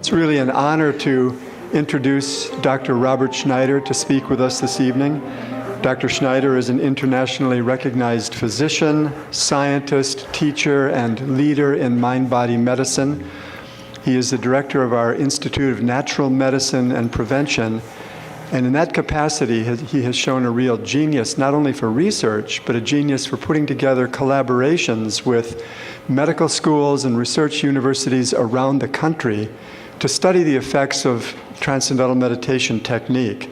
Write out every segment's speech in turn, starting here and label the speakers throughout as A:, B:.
A: It's really an honor to introduce Dr. Robert Schneider to speak with us this evening. Dr. Schneider is an internationally recognized physician, scientist, teacher, and leader in mind-body medicine. He is the director of our Institute of Natural Medicine and Prevention, and in that capacity, he has shown a real genius, not only for research, but a genius for putting together collaborations with medical schools and research universities around the country to study the effects of transcendental meditation technique.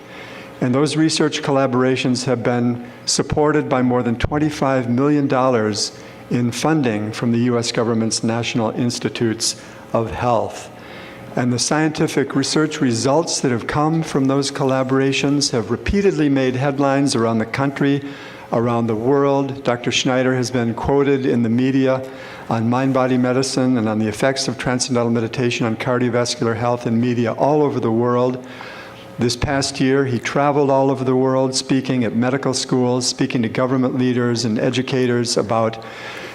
A: And those research collaborations have been supported by more than $25 million in funding from the US government's National Institutes of Health. And the scientific research results that have come from those collaborations have repeatedly made headlines around the country, around the world. Dr. Schneider has been quoted in the media on mind-body medicine and on the effects of transcendental meditation on cardiovascular health in media all over the world. This past year, he traveled all over the world, speaking at medical schools, speaking to government leaders and educators about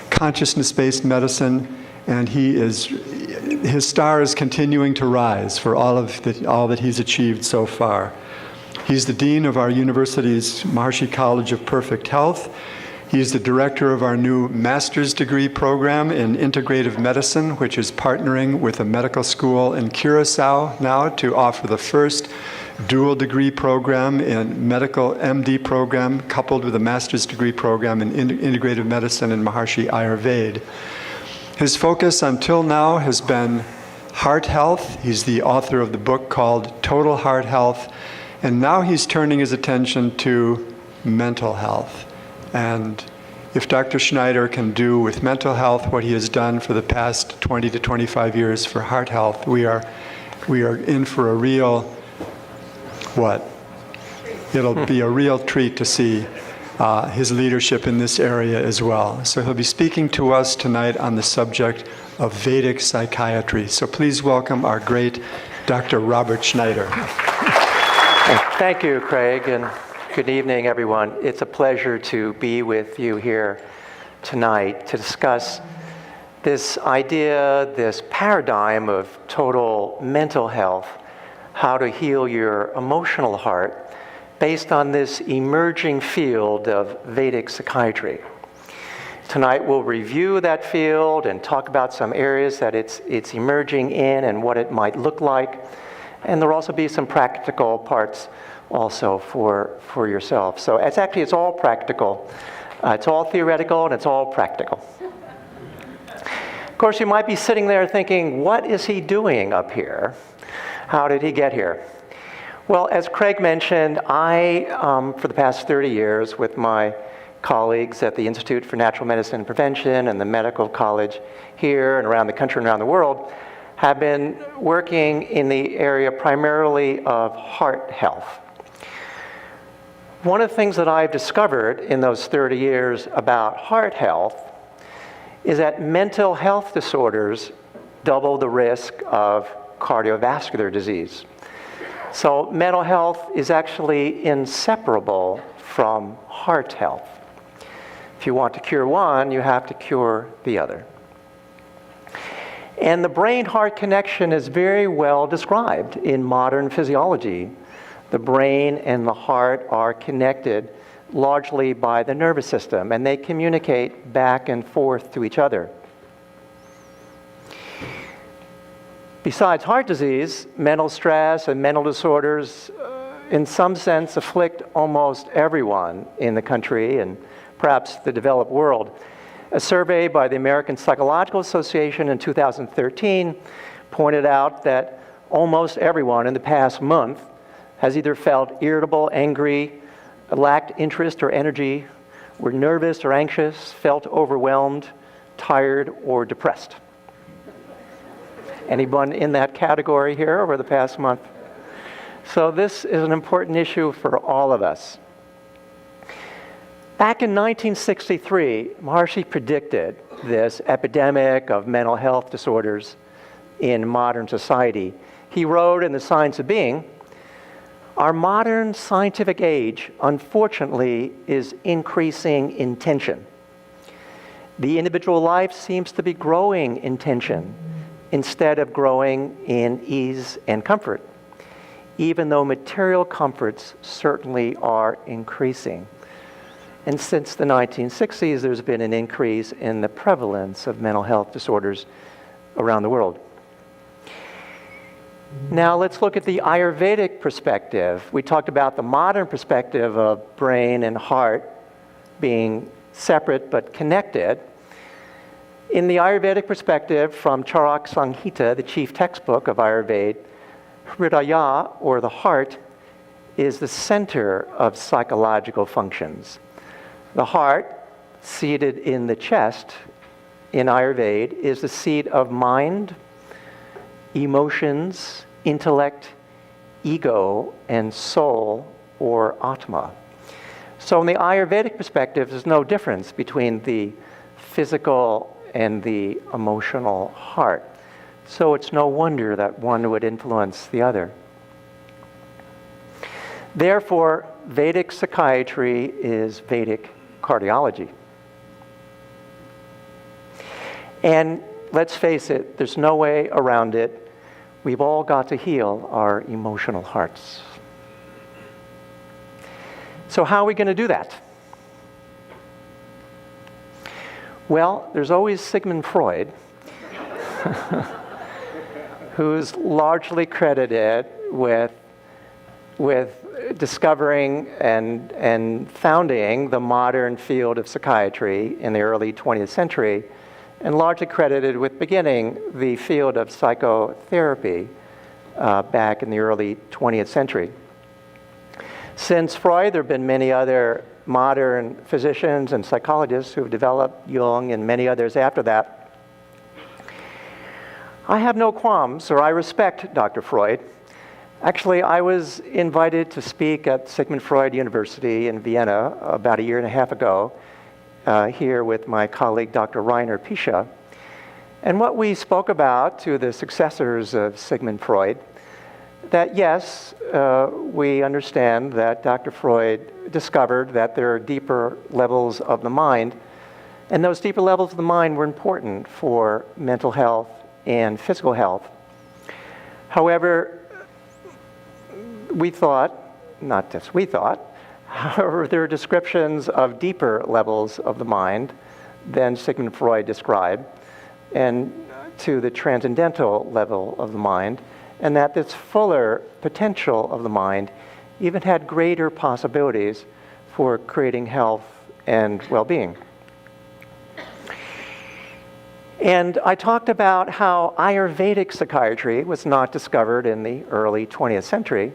A: consciousness-based medicine, and his star is continuing to rise for all that he's achieved so far. He's the dean of our university's Maharishi College of Perfect Health. He's the director of our new master's degree program in integrative medicine, which is partnering with a medical school in Curacao now to offer the first dual degree program in medical MD program coupled with a master's degree program in integrative medicine in Maharishi AyurVeda. His focus until now has been heart health. He's the author of the book called Total Heart Health, and now he's turning his attention to mental health. And if Dr. Schneider can do with mental health what he has done for the past 20 to 25 years for heart health, we are in for a real, It'll be a real treat to see his leadership in this area as well. So he'll be speaking to us tonight on the subject of Vedic psychiatry. So please welcome our great Dr. Robert Schneider.
B: Thank you, Craig, and good evening, everyone. It's a pleasure to be with you here tonight to discuss this idea, this paradigm of total mental health, how to heal your emotional heart, based on this emerging field of Vedic psychiatry. Tonight we'll review that field and talk about some areas that it's emerging in and what it might look like. And there'll also be some practical parts also for yourself. So it's all practical. It's all theoretical and it's all practical. Of course, you might be sitting there thinking, what is he doing up here? How did he get here? Well, as Craig mentioned, I, for the past 30 years, with my colleagues at the Institute for Natural Medicine and Prevention and the medical college here and around the country and around the world, have been working in the area primarily of heart health. One of the things that I've discovered in those 30 years about heart health is that mental health disorders double the risk of cardiovascular disease. So mental health is actually inseparable from heart health. If you want to cure one, you have to cure the other. And the brain-heart connection is very well described in modern physiology. The brain and the heart are connected largely by the nervous system, and they communicate back and forth to each other. Besides heart disease, mental stress and mental disorders, in some sense, afflict almost everyone in the country and perhaps the developed world. A survey by the American Psychological Association in 2013 pointed out that almost everyone in the past month has either felt irritable, angry, lacked interest or energy, were nervous or anxious, felt overwhelmed, tired, or depressed. Anyone in that category here over the past month? So this is an important issue for all of us. Back in 1963, Maharishi predicted this epidemic of mental health disorders in modern society. He wrote in The Science of Being, "Our modern scientific age, unfortunately, is increasing in tension. The individual life seems to be growing in tension. instead of growing in ease and comfort, even though material comforts certainly are increasing. And since the 1960s, there's been an increase in the prevalence of mental health disorders around the world. Now let's look at the Ayurvedic perspective. We talked about the modern perspective of brain and heart being separate but connected. In the Ayurvedic perspective, from Charak Samhita, the chief textbook of Ayurveda, Hridaya, or the heart, is the center of psychological functions. The heart, seated in the chest in Ayurveda, is the seat of mind, emotions, intellect, ego, and soul, or Atma. So in the Ayurvedic perspective, there's no difference between the physical and the emotional heart. So it's no wonder that one would influence the other. Therefore, Vedic psychiatry is Vedic cardiology. And let's face it, there's no way around it. We've all got to heal our emotional hearts. So how are we going to do that? Well, there's always Sigmund Freud, who's largely credited with discovering and founding the modern field of psychiatry in the early 20th century, and largely credited with beginning the field of psychotherapy back in the early 20th century. Since Freud, there have been many other modern physicians and psychologists who have developed, Jung and many others after that. I have no qualms, or I respect Dr. Freud. Actually, I was invited to speak at Sigmund Freud University in Vienna about a year and a half ago, here with my colleague, Dr. Rainer Pischa. And what we spoke about to the successors of Sigmund Freud, that yes, we understand that Dr. Freud discovered that there are deeper levels of the mind, and those deeper levels of the mind were important for mental health and physical health. However, we thought, not just we thought, however, there are descriptions of deeper levels of the mind than Sigmund Freud described, and to the transcendental level of the mind, and that this fuller potential of the mind even had greater possibilities for creating health and well-being. And I talked about how Ayurvedic psychiatry was not discovered in the early 20th century,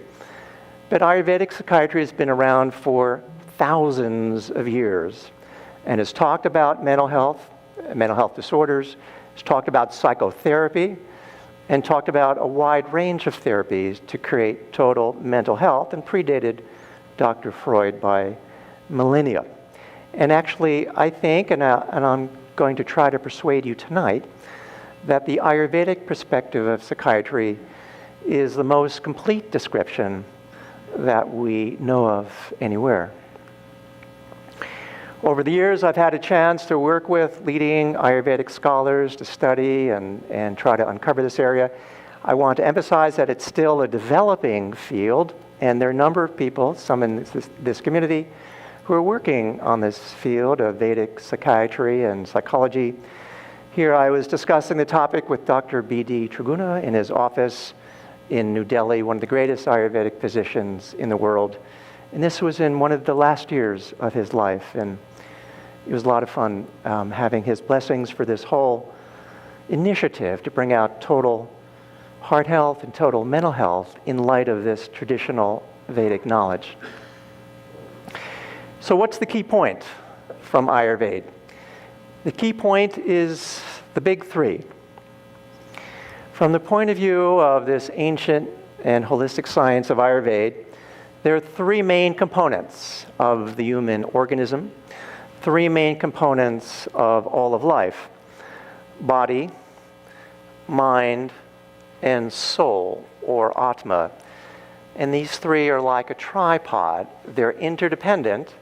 B: but Ayurvedic psychiatry has been around for thousands of years and has talked about mental health disorders, has talked about psychotherapy, and talked about a wide range of therapies to create total mental health, and predated Dr. Freud by millennia. And actually, I think, and I'm going to try to persuade you tonight, that the Ayurvedic perspective of psychiatry is the most complete description that we know of anywhere. Over the years, I've had a chance to work with leading Ayurvedic scholars to study and try to uncover this area. I want to emphasize that it's still a developing field, and there are a number of people, some in this community, who are working on this field of Vedic psychiatry and psychology. Here I was discussing the topic with Dr. B.D. Triguna in his office in New Delhi, one of the greatest Ayurvedic physicians in the world. And this was in one of the last years of his life. And it was a lot of fun having his blessings for this whole initiative to bring out total heart health and total mental health in light of this traditional Vedic knowledge. So what's the key point from Ayurveda? The key point is the big three. From the point of view of this ancient and holistic science of Ayurveda, there are three main components of the human organism, three main components of all of life: body, mind, and soul, or Atma. And these three are like a tripod. They're interdependent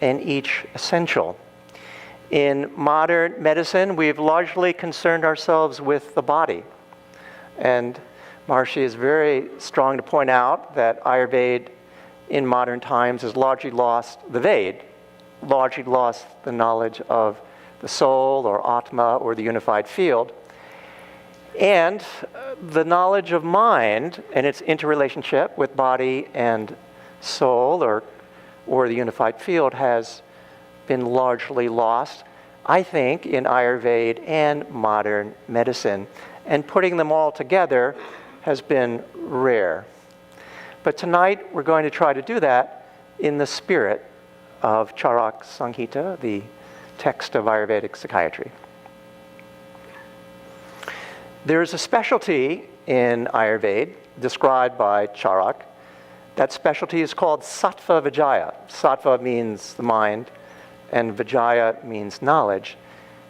B: and each essential. In modern medicine, we've largely concerned ourselves with the body. And Maharishi is very strong to point out that Ayurveda in modern times has largely lost the Veda, largely lost the knowledge of the soul or Atma or the unified field. And the knowledge of mind and its interrelationship with body and soul or the unified field has been largely lost, I think, in Ayurveda and modern medicine. And putting them all together has been rare. But tonight we're going to try to do that in the spirit of Charak Samhita, the text of Ayurvedic psychiatry. There's a specialty in Ayurveda described by Charak. That specialty is called Sattva Vijaya. Sattva means the mind, and Vijaya means knowledge.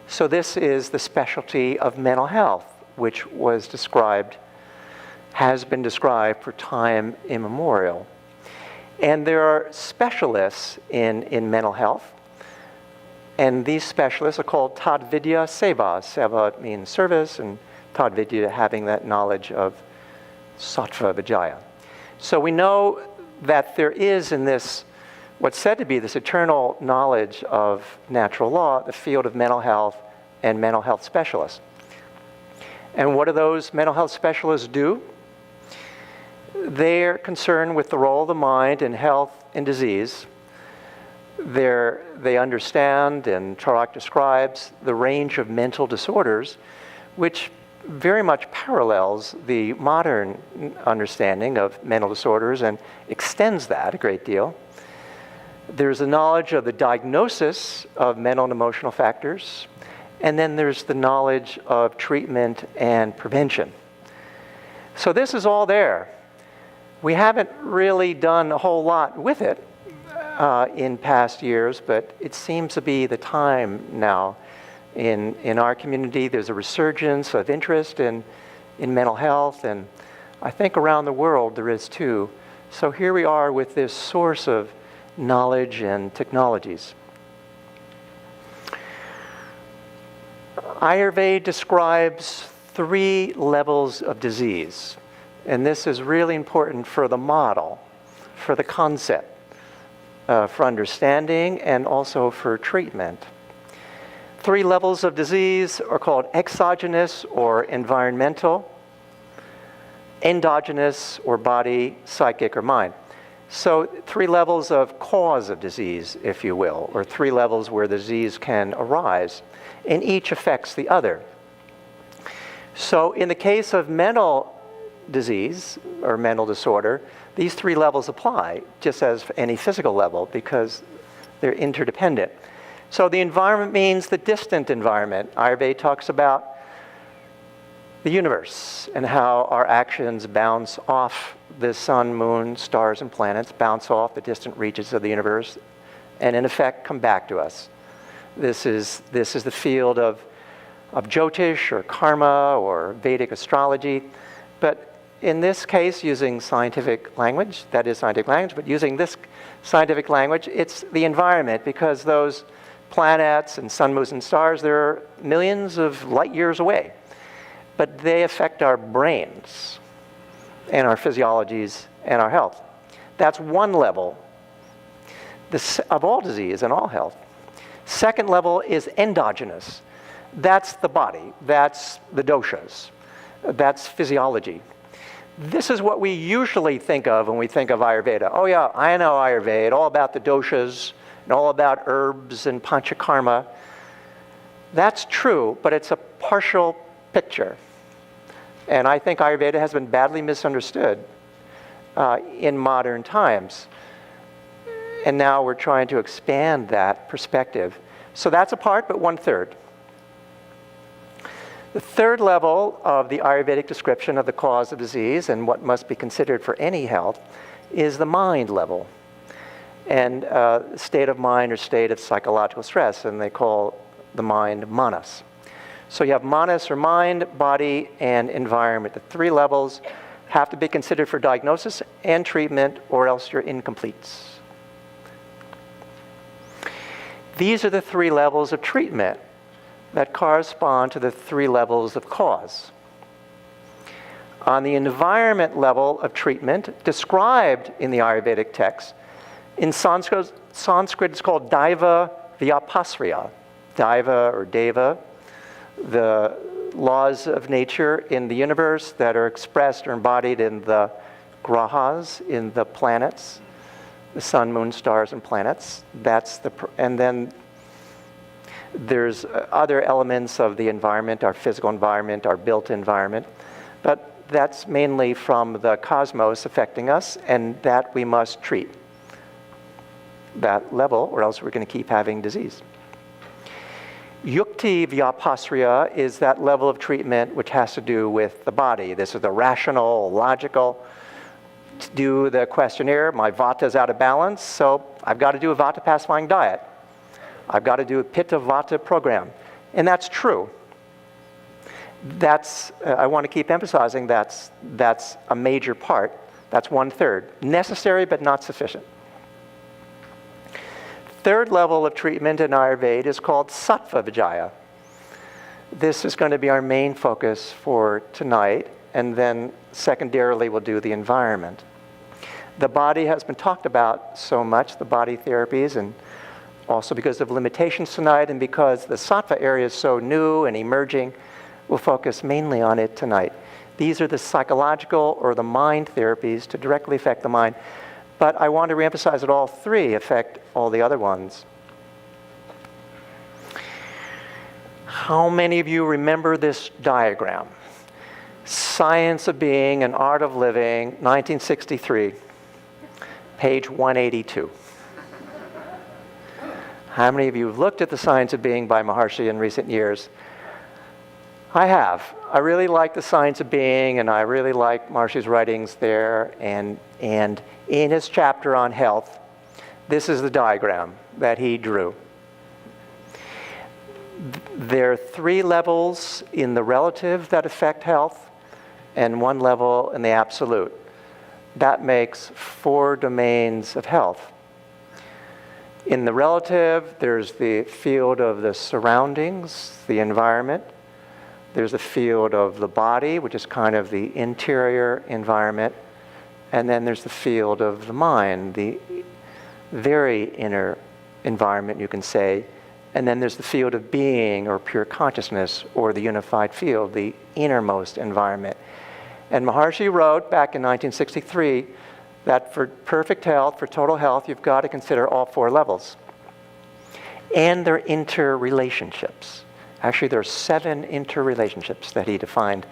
B: So this is the specialty of mental health, which has been described for time immemorial. And there are specialists in mental health, and these specialists are called Tadvidya Seva. Seva means service, and Tadvidya having that knowledge of Sattva Vijaya. So we know that there is in this, what's said to be this eternal knowledge of natural law, the field of mental health and mental health specialists. And what do those mental health specialists do? They're concerned with the role of the mind in health and disease. They understand, and Charak describes, the range of mental disorders, which very much parallels the modern understanding of mental disorders and extends that a great deal. There's a knowledge of the diagnosis of mental and emotional factors, and then there's the knowledge of treatment and prevention. So this is all there. We haven't really done a whole lot with it in past years, but it seems to be the time now. In our community, there's a resurgence of interest in mental health, and I think around the world there is too. So here we are with this source of knowledge and technologies. Ayurveda describes 3 levels of disease, and this is really important for the model, for the concept, for understanding, and also for treatment. 3 levels of disease are called exogenous or environmental, endogenous or body, psychic or mind. So 3 levels of cause of disease, if you will, or 3 levels where the disease can arise, and each affects the other. So in the case of mental disease or mental disorder, these 3 levels apply, just as for any physical level, because they're interdependent. So the environment means the distant environment. Ayurveda talks about the universe and how our actions bounce off the sun, moon, stars, and planets, bounce off the distant reaches of the universe, and in effect come back to us. This is the field of Jyotish or karma or Vedic astrology. But in this case, using scientific language, that is scientific language, but using this scientific language, it's the environment, because those planets and sun, moons, and stars, they're millions of light years away. But they affect our brains and our physiologies and our health. That's one level of all disease and all health. Second level is endogenous. That's the body. That's the doshas. That's physiology. This is what we usually think of when we think of Ayurveda. Oh yeah, I know Ayurveda, all about the doshas, and all about herbs and panchakarma. That's true, but it's a partial picture. And I think Ayurveda has been badly misunderstood in modern times. And now we're trying to expand that perspective. So that's a part, but 1/3. The third level of the Ayurvedic description of the cause of disease and what must be considered for any health is the mind level. And state of mind or state of psychological stress, and they call the mind manas. So you have manas or mind, body, and environment. The 3 levels have to be considered for diagnosis and treatment, or else you're incomplete. These are the 3 levels of treatment that correspond to the 3 levels of cause. on the environment level of treatment described in the Ayurvedic text. In Sanskrit it's called Daiva Vyapasriya. Daiva or Deva, the laws of nature in the universe that are expressed or embodied in the grahas, in the planets, the sun, moon, stars, and planets. And then there's other elements of the environment, our physical environment, our built environment. But that's mainly from the cosmos affecting us, and that we must treat that level, or else we're going to keep having disease. Yukti Vyapasriya is that level of treatment which has to do with the body. This is the rational, logical. To do the questionnaire, my vata is out of balance, so I've got to do a vata pacifying diet. I've got to do a pitta vata program. And that's true. I want to keep emphasizing that's a major part. That's 1/3. Necessary but not sufficient. Third level of treatment in Ayurveda is called Sattva Vijaya. This is going to be our main focus for tonight, and then secondarily we'll do the environment. The body has been talked about so much, the body therapies, and also because of limitations tonight and because the Sattva area is so new and emerging, we'll focus mainly on it tonight. These are the psychological or the mind therapies to directly affect the mind. But I want to reemphasize that all three affect all the other ones. How many of you remember this diagram? Science of Being and Art of Living, 1963, page 182. How many of you have looked at the Science of Being by Maharishi in recent years? I have. I really like the Science of Being, and I really like Maharishi's writings there. And in his chapter on health, this is the diagram that he drew. There are 3 levels in the relative that affect health, and 1 level in the absolute. That makes 4 domains of health. In the relative, there's the field of the surroundings, the environment. There's the field of the body, which is kind of the interior environment. And then there's the field of the mind, the very inner environment, you can say. And then there's the field of being or pure consciousness or the unified field, the innermost environment. And Maharishi wrote back in 1963 that for perfect health, for total health, you've got to consider all 4 levels and their interrelationships. Actually, there are 7 interrelationships that he defined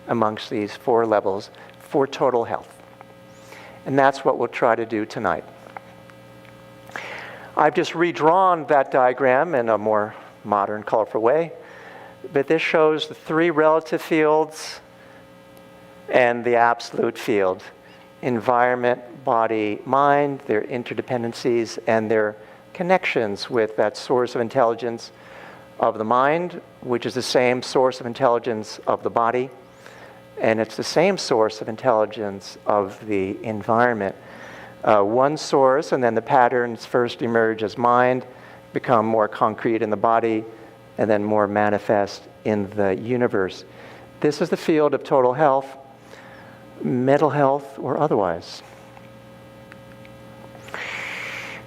B: amongst these 4 levels for total health. And that's what we'll try to do tonight. I've just redrawn that diagram in a more modern, colorful way. But this shows the 3 relative fields and the absolute field. Environment, body, mind, their interdependencies, and their connections with that source of intelligence of the mind, which is the same source of intelligence of the body, and it's the same source of intelligence of the environment. One source, and then the patterns first emerge as mind, become more concrete in the body, and then more manifest in the universe. This is the field of total health, mental health, or otherwise.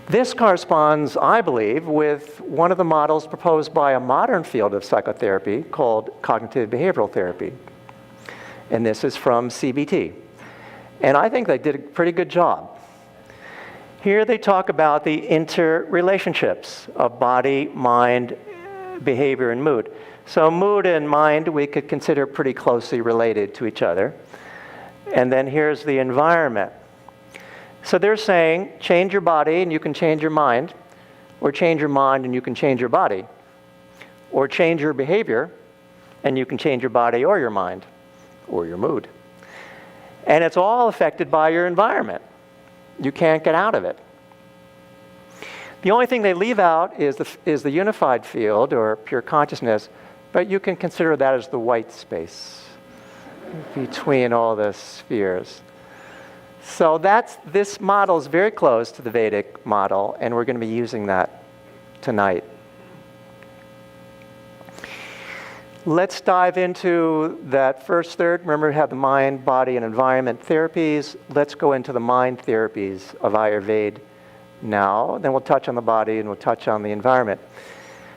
B: This corresponds, I believe, with one of the models proposed by a modern field of psychotherapy called cognitive behavioral therapy. And this is from CBT. And I think they did a pretty good job. Here they talk about the interrelationships of body, mind, behavior, and mood. So mood and mind we could consider pretty closely related to each other. And then here's the environment. So they're saying, change your body and you can change your mind, or change your mind and you can change your body, or change your behavior and you can change your body or your mind, or your mood. And it's all affected by your environment. You can't get out of it. The only thing they leave out is the unified field, or pure consciousness, but you can consider that as the white space between all the spheres. So this model is very close to the Vedic model, and we're going to be using that tonight. Let's dive into that first third. Remember, we have the mind, body, and environment therapies. Let's go into the mind therapies of Ayurveda now. Then we'll touch on the body and we'll touch on the environment.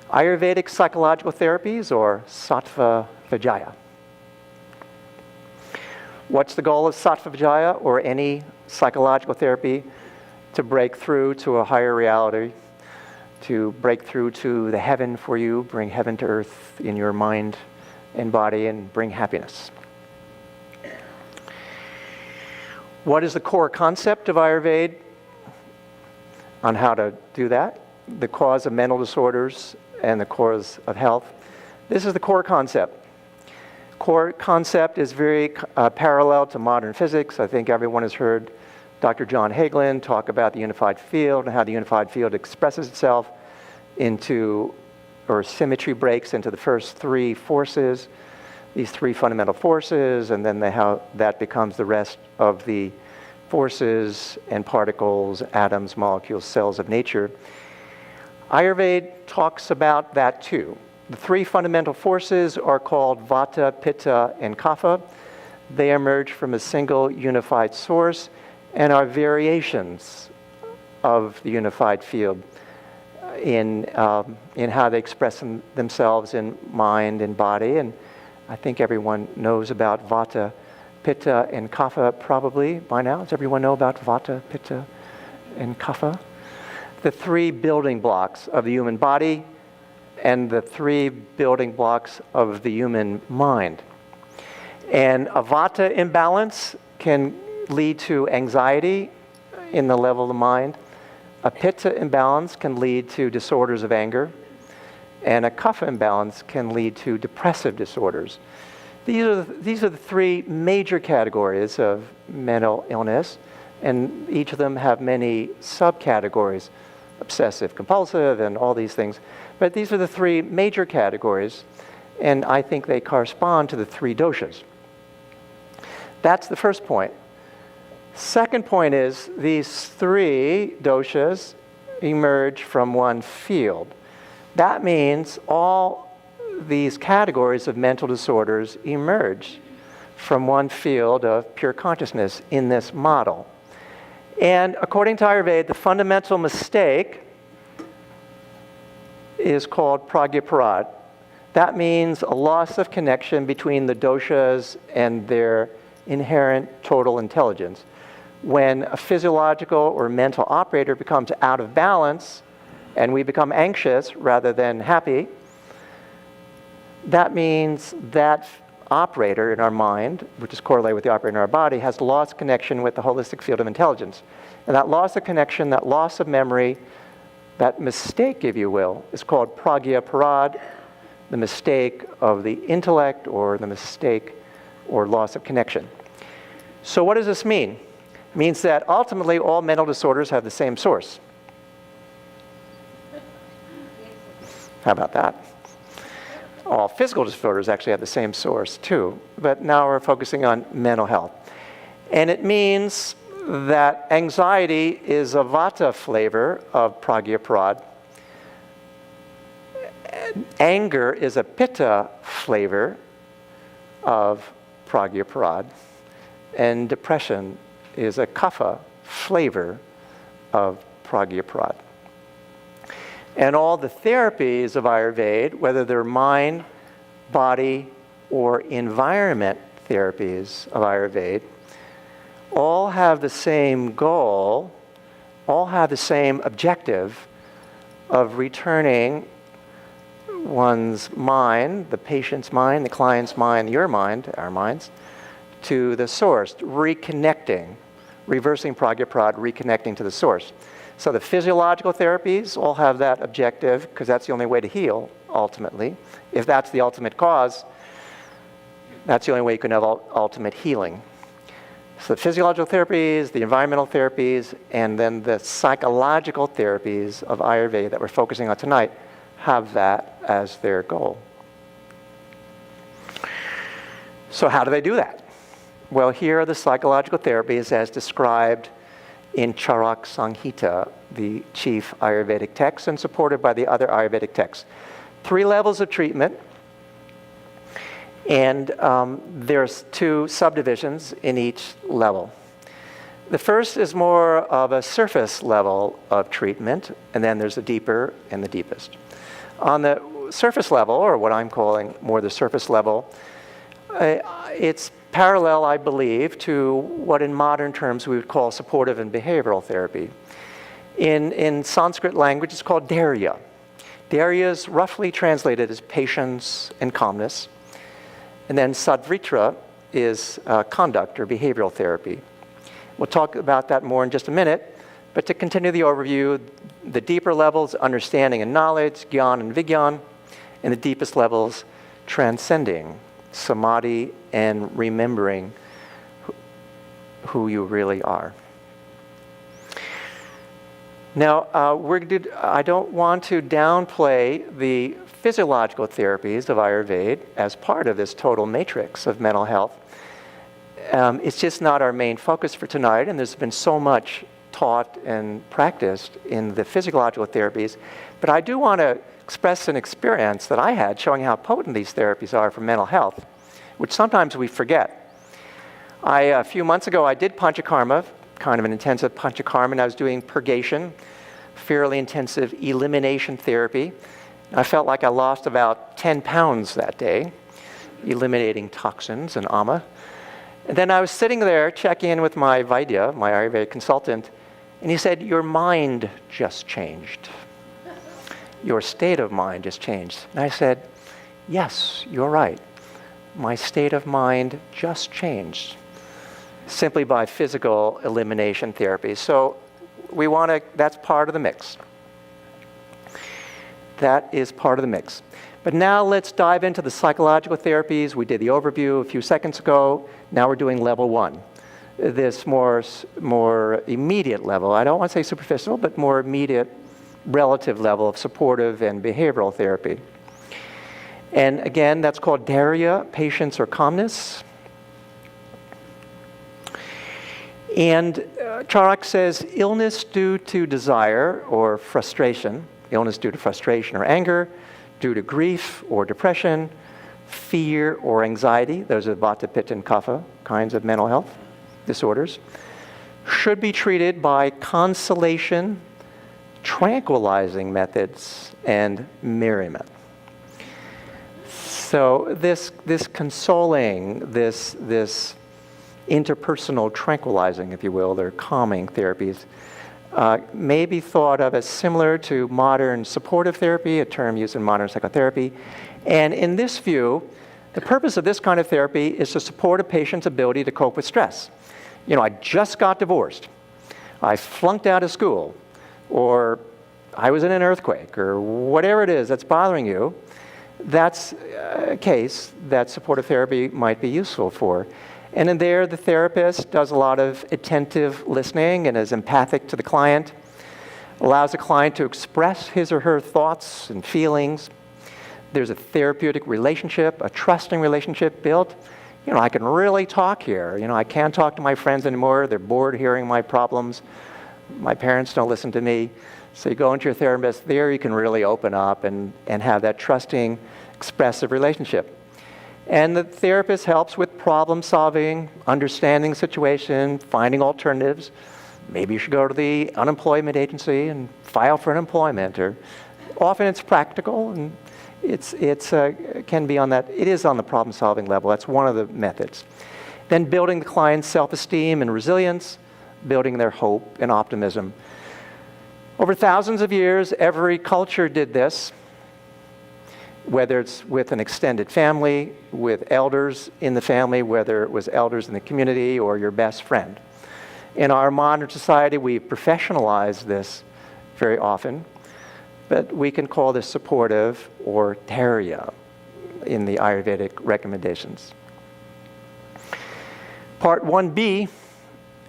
B: Ayurvedic psychological therapies, or Sattva Vijaya. What's the goal of Sattva Vijaya or any psychological therapy? To break through to a higher reality, to break through to the heaven for you, bring heaven to earth in your mind and body, and bring happiness. What is the core concept of Ayurveda on how to do that? The cause of mental disorders and the cause of health. This is the core concept. Core concept is very parallel to modern physics. I think everyone has heard Dr. John Hagelin talk about the unified field and how the unified field expresses itself into, or symmetry breaks into the first three forces, these three fundamental forces, and then how that becomes the rest of the forces and particles, atoms, molecules, cells of nature. Ayurveda talks about that too. The three fundamental forces are called Vata, Pitta, and Kapha. They emerge from a single unified source and are variations of the unified field in how they express themselves in mind and body. And I think everyone knows about Vata, Pitta, and Kapha probably by now. Does everyone know about Vata, Pitta, and Kapha? The three building blocks of the human body and the three building blocks of the human mind. And a Vata imbalance can lead to anxiety in the level of the mind. A Pitta imbalance can lead to disorders of anger. And a Kapha imbalance can lead to depressive disorders. These are the three major categories of mental illness, and each of them have many subcategories, obsessive compulsive and all these things. But these are the three major categories, and I think they correspond to the three doshas. That's the first point. Second point is these three doshas emerge from one field. That means all these categories of mental disorders emerge from one field of pure consciousness in this model. And according to Ayurveda, the fundamental mistake is called pragyaparad. That means a loss of connection between the doshas and their inherent total intelligence. When a physiological or mental operator becomes out of balance and we become anxious rather than happy, that means that operator in our mind, which is correlated with the operator in our body, has lost connection with the holistic field of intelligence. And that loss of connection, that loss of memory, that mistake, if you will, is called pragyaparad, the mistake of the intellect or the mistake or loss of connection. So what does this mean? It means that ultimately all mental disorders have the same source. How about that? All physical disorders actually have the same source too, but now we're focusing on mental health. And it means that anxiety is a Vata flavor of pragyaparad. Anger is a Pitta flavor of pragyaparad. And depression is a Kapha flavor of pragyaparad. And all the therapies of Ayurveda, whether they're mind, body, or environment therapies of Ayurveda, all have the same goal, all have the same objective of returning one's mind, the patient's mind, the client's mind, your mind, our minds, to the source, reconnecting, reversing pragyaparad, reconnecting to the source. So the physiological therapies all have that objective because that's the only way to heal, ultimately. If that's the ultimate cause, that's the only way you can have ultimate healing. So the physiological therapies, the environmental therapies, and then the psychological therapies of Ayurveda that we're focusing on tonight have that as their goal. So how do they do that? Well, here are the psychological therapies as described in Charak Samhita, the chief Ayurvedic text, and supported by the other Ayurvedic texts. 3 levels of treatment. And there's two subdivisions in each level. The first is more of a surface level of treatment, and then there's the deeper and the deepest. On the surface level, or what I'm calling more the surface level, it's parallel, I believe, to what in modern terms we would call supportive and behavioral therapy. In Sanskrit language, it's called dharya. Dharya is roughly translated as patience and calmness. And then sadvritra is conduct or behavioral therapy. We'll talk about that more in just a minute. But to continue the overview, the deeper levels, understanding and knowledge, gyan and vigyan, and the deepest levels, transcending, samadhi, and remembering who you really are. Now, I don't want to downplay the physiological therapies of Ayurveda as part of this total matrix of mental health. It's just not our main focus for tonight, and there's been so much taught and practiced in the physiological therapies. But I do want to express an experience that I had showing how potent these therapies are for mental health, which sometimes we forget. A few months ago, I did panchakarma, kind of an intensive panchakarma, and I was doing purgation, fairly intensive elimination therapy. I felt like I lost about 10 pounds that day, eliminating toxins and ama. And then I was sitting there checking in with my Vaidya, my Ayurveda consultant, and he said, "Your mind just changed. Your state of mind just changed." And I said, "Yes, you're right. My state of mind just changed simply by physical elimination therapy." So that's part of the mix. That is part of the mix. But now let's dive into the psychological therapies. We did the overview a few seconds ago. Now we're doing level one. This more immediate level. I don't want to say superficial, but more immediate relative level of supportive and behavioral therapy. And again, that's called dharya, patience or calmness. And Charak says illness due to desire or frustration, illness due to frustration or anger, due to grief or depression, fear or anxiety, those are vata, pitta, and kapha kinds of mental health disorders, should be treated by consolation, tranquilizing methods, and merriment. So this consoling, this interpersonal tranquilizing, if you will, they're calming therapies, may be thought of as similar to modern supportive therapy, a term used in modern psychotherapy. And in this view, the purpose of this kind of therapy is to support a patient's ability to cope with stress. You know, I just got divorced, I flunked out of school, or I was in an earthquake, or whatever it is that's bothering you. That's a case that supportive therapy might be useful for. And in there, the therapist does a lot of attentive listening and is empathic to the client, allows the client to express his or her thoughts and feelings. There's a therapeutic relationship, a trusting relationship built. You know, I can really talk here. You know, I can't talk to my friends anymore. They're bored hearing my problems. My parents don't listen to me. So you go into your therapist, there you can really open up and have that trusting, expressive relationship. And the therapist helps with problem solving, understanding the situation, finding alternatives. Maybe you should go to the unemployment agency and file for unemployment. Or often it's practical, and it can be on that. It is on the problem solving level. That's one of the methods. Then building the client's self-esteem and resilience, building their hope and optimism. Over thousands of years, every culture did this, whether it's with an extended family, with elders in the family, whether it was elders in the community or your best friend. In our modern society, we professionalize this very often, but we can call this supportive or dharya in the Ayurvedic recommendations. Part 1B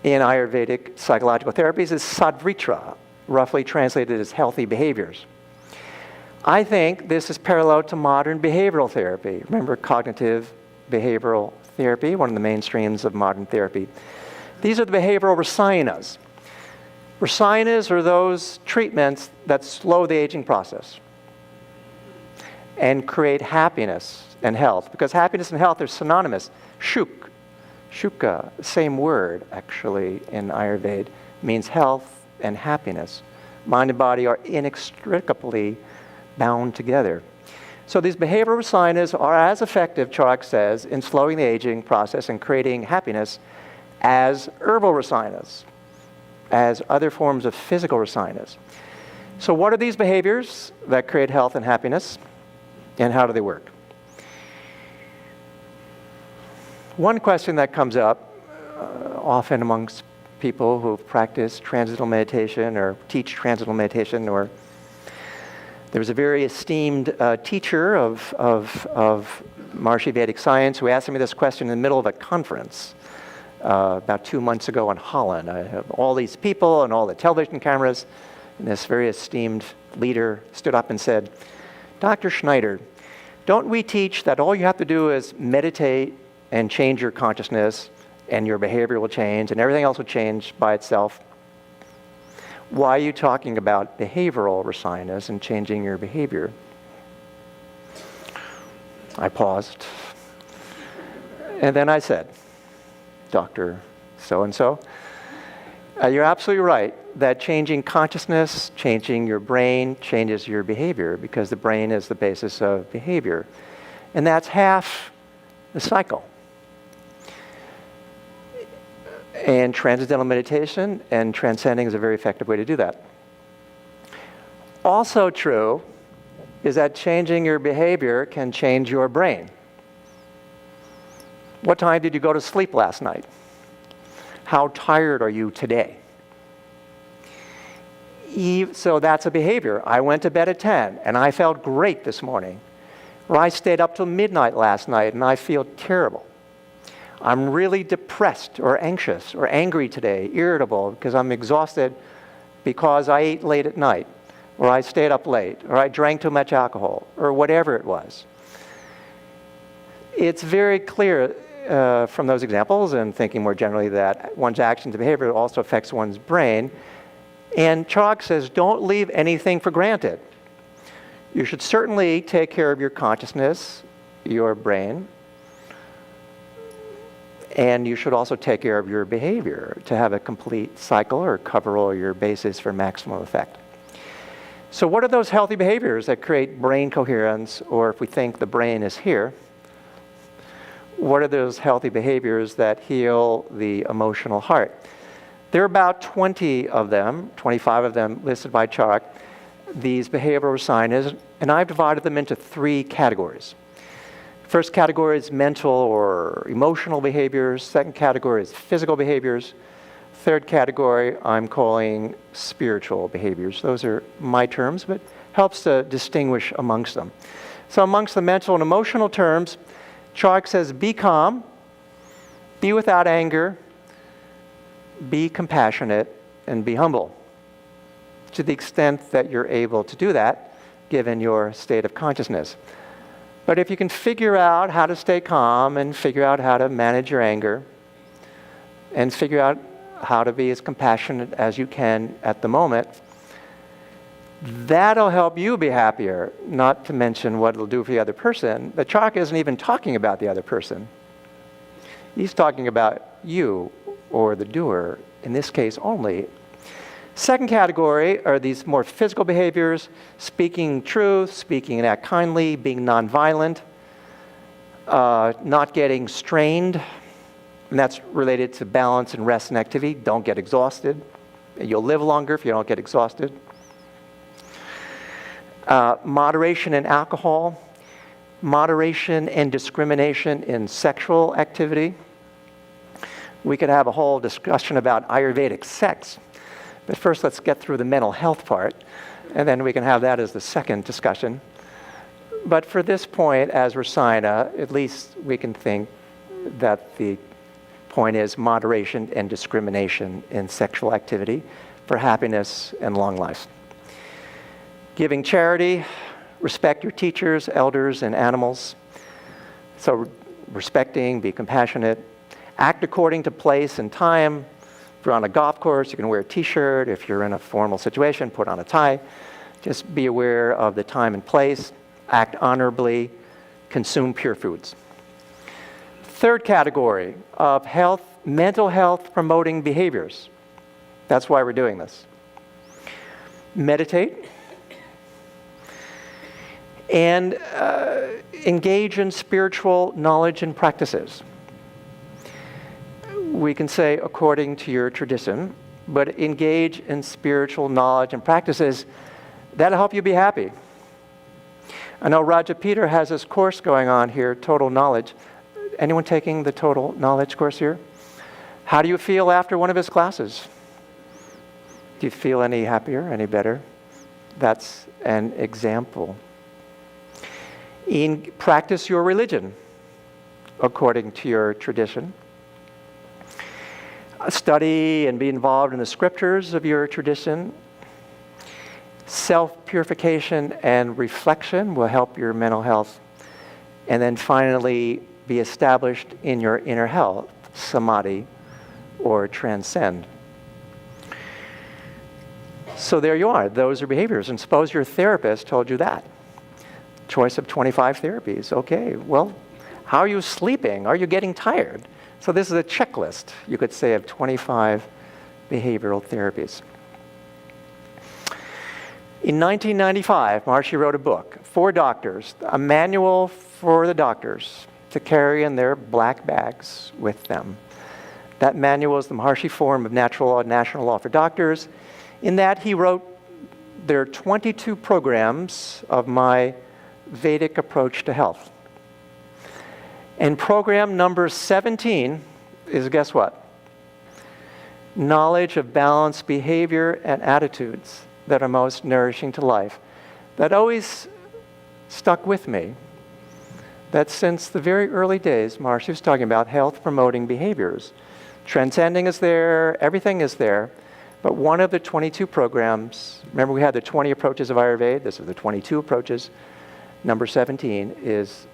B: in Ayurvedic psychological therapies is sadvritra, roughly translated as healthy behaviors. I think this is parallel to modern behavioral therapy. Remember cognitive behavioral therapy, one of the mainstreams of modern therapy. These are the behavioral rasayanas. Rasayanas are those treatments that slow the aging process. and create happiness and health. Because happiness and health are synonymous. Shuka, same word actually in Ayurveda, means health and happiness. Mind and body are inextricably bound together. So these behavioral rasayanas are as effective, Charak says, in slowing the aging process and creating happiness as herbal rasayanas, as other forms of physical rasayanas. So what are these behaviors that create health and happiness, and how do they work? One question that comes up often amongst people who practice transcendental meditation or teach transcendental meditation, or there was a very esteemed teacher of Maharishi Vedic science who asked me this question in the middle of a conference about 2 months ago in Holland. I have all these people and all the television cameras, and this very esteemed leader stood up and said, "Dr. Schneider, don't we teach that all you have to do is meditate and change your consciousness and your behavior will change and everything else will change by itself? Why are you talking about behavioral rasayanas and changing your behavior?" I paused. And then I said, "Dr. So-and-so, you're absolutely right that changing consciousness, changing your brain, changes your behavior because the brain is the basis of behavior. And that's half the cycle. And transcendental meditation and transcending is a very effective way to do that. Also true is that changing your behavior can change your brain. What time did you go to sleep last night? How tired are you today? So that's a behavior. I went to bed at 10 and I felt great this morning. Or I stayed up till midnight last night and I feel terrible. I'm really depressed or anxious or angry today, irritable because I'm exhausted because I ate late at night, or I stayed up late, or I drank too much alcohol, or whatever it was. It's very clear from those examples and thinking more generally that one's actions and behavior also affects one's brain. And Charak says, don't leave anything for granted. You should certainly take care of your consciousness, your brain, and you should also take care of your behavior to have a complete cycle or cover all your bases for maximum effect. So what are those healthy behaviors that create brain coherence, or if we think the brain is here, what are those healthy behaviors that heal the emotional heart? There are about 20 of them, 25 of them listed by Charak, these behavioral rasayanas, and I've divided them into 3 categories. First category is mental or emotional behaviors. Second category is physical behaviors. Third category I'm calling spiritual behaviors. Those are my terms, but helps to distinguish amongst them. So amongst the mental and emotional terms, Charak says, be calm, be without anger, be compassionate, and be humble. To the extent that you're able to do that, given your state of consciousness. But if you can figure out how to stay calm and figure out how to manage your anger and figure out how to be as compassionate as you can at the moment, that'll help you be happier, not to mention what it'll do for the other person. The Charak isn't even talking about the other person. He's talking about you or the doer, in this case only. Second category are these more physical behaviors, speaking truth, speaking and act kindly, being nonviolent, not getting strained, and that's related to balance and rest and activity. Don't get exhausted. You'll live longer if you don't get exhausted. Moderation in alcohol, moderation and discrimination in sexual activity. We could have a whole discussion about Ayurvedic sex. But first, let's get through the mental health part, and then we can have that as the second discussion. But for this point, as Rasayana, at least we can think that the point is moderation and discrimination in sexual activity for happiness and long life. Giving charity, respect your teachers, elders, and animals. So respecting, be compassionate, act according to place and time. If you're on a golf course, you can wear a t-shirt. If you're in a formal situation, put on a tie. Just be aware of the time and place. act honorably, consume pure foods. Third category of health, mental health promoting behaviors. That's why we're doing this. Meditate and engage in spiritual knowledge and practices. We can say according to your tradition, but engage in spiritual knowledge and practices that'll help you be happy. I know Raja Peter has this course going on here, Total Knowledge. Anyone taking the Total Knowledge course here? How do you feel after one of his classes? Do you feel any happier, any better? That's an example. Practice your religion according to your tradition. Study and be involved in the scriptures of your tradition. Self-purification and reflection will help your mental health. And then finally, be established in your inner health, samadhi, or transcend. So there you are. Those are behaviors. And suppose your therapist told you that. Choice of 25 therapies. Okay, well, how are you sleeping? Are you getting tired? So this is a checklist, you could say, of 25 behavioral therapies. In 1995, Maharishi wrote a book for doctors, a manual for the doctors to carry in their black bags with them. That manual is the Maharishi Form of Natural Law and National Law for Doctors. In that, he wrote, there are 22 programs of my Vedic approach to health. And program number 17 is, guess what? Knowledge of balanced behavior and attitudes that are most nourishing to life. That always stuck with me. That since the very early days, Maharishi was talking about health-promoting behaviors. Transcending is there, everything is there. But one of the 22 programs, remember we had the 20 approaches of AyurVeda, this is the 22 approaches. Number 17 is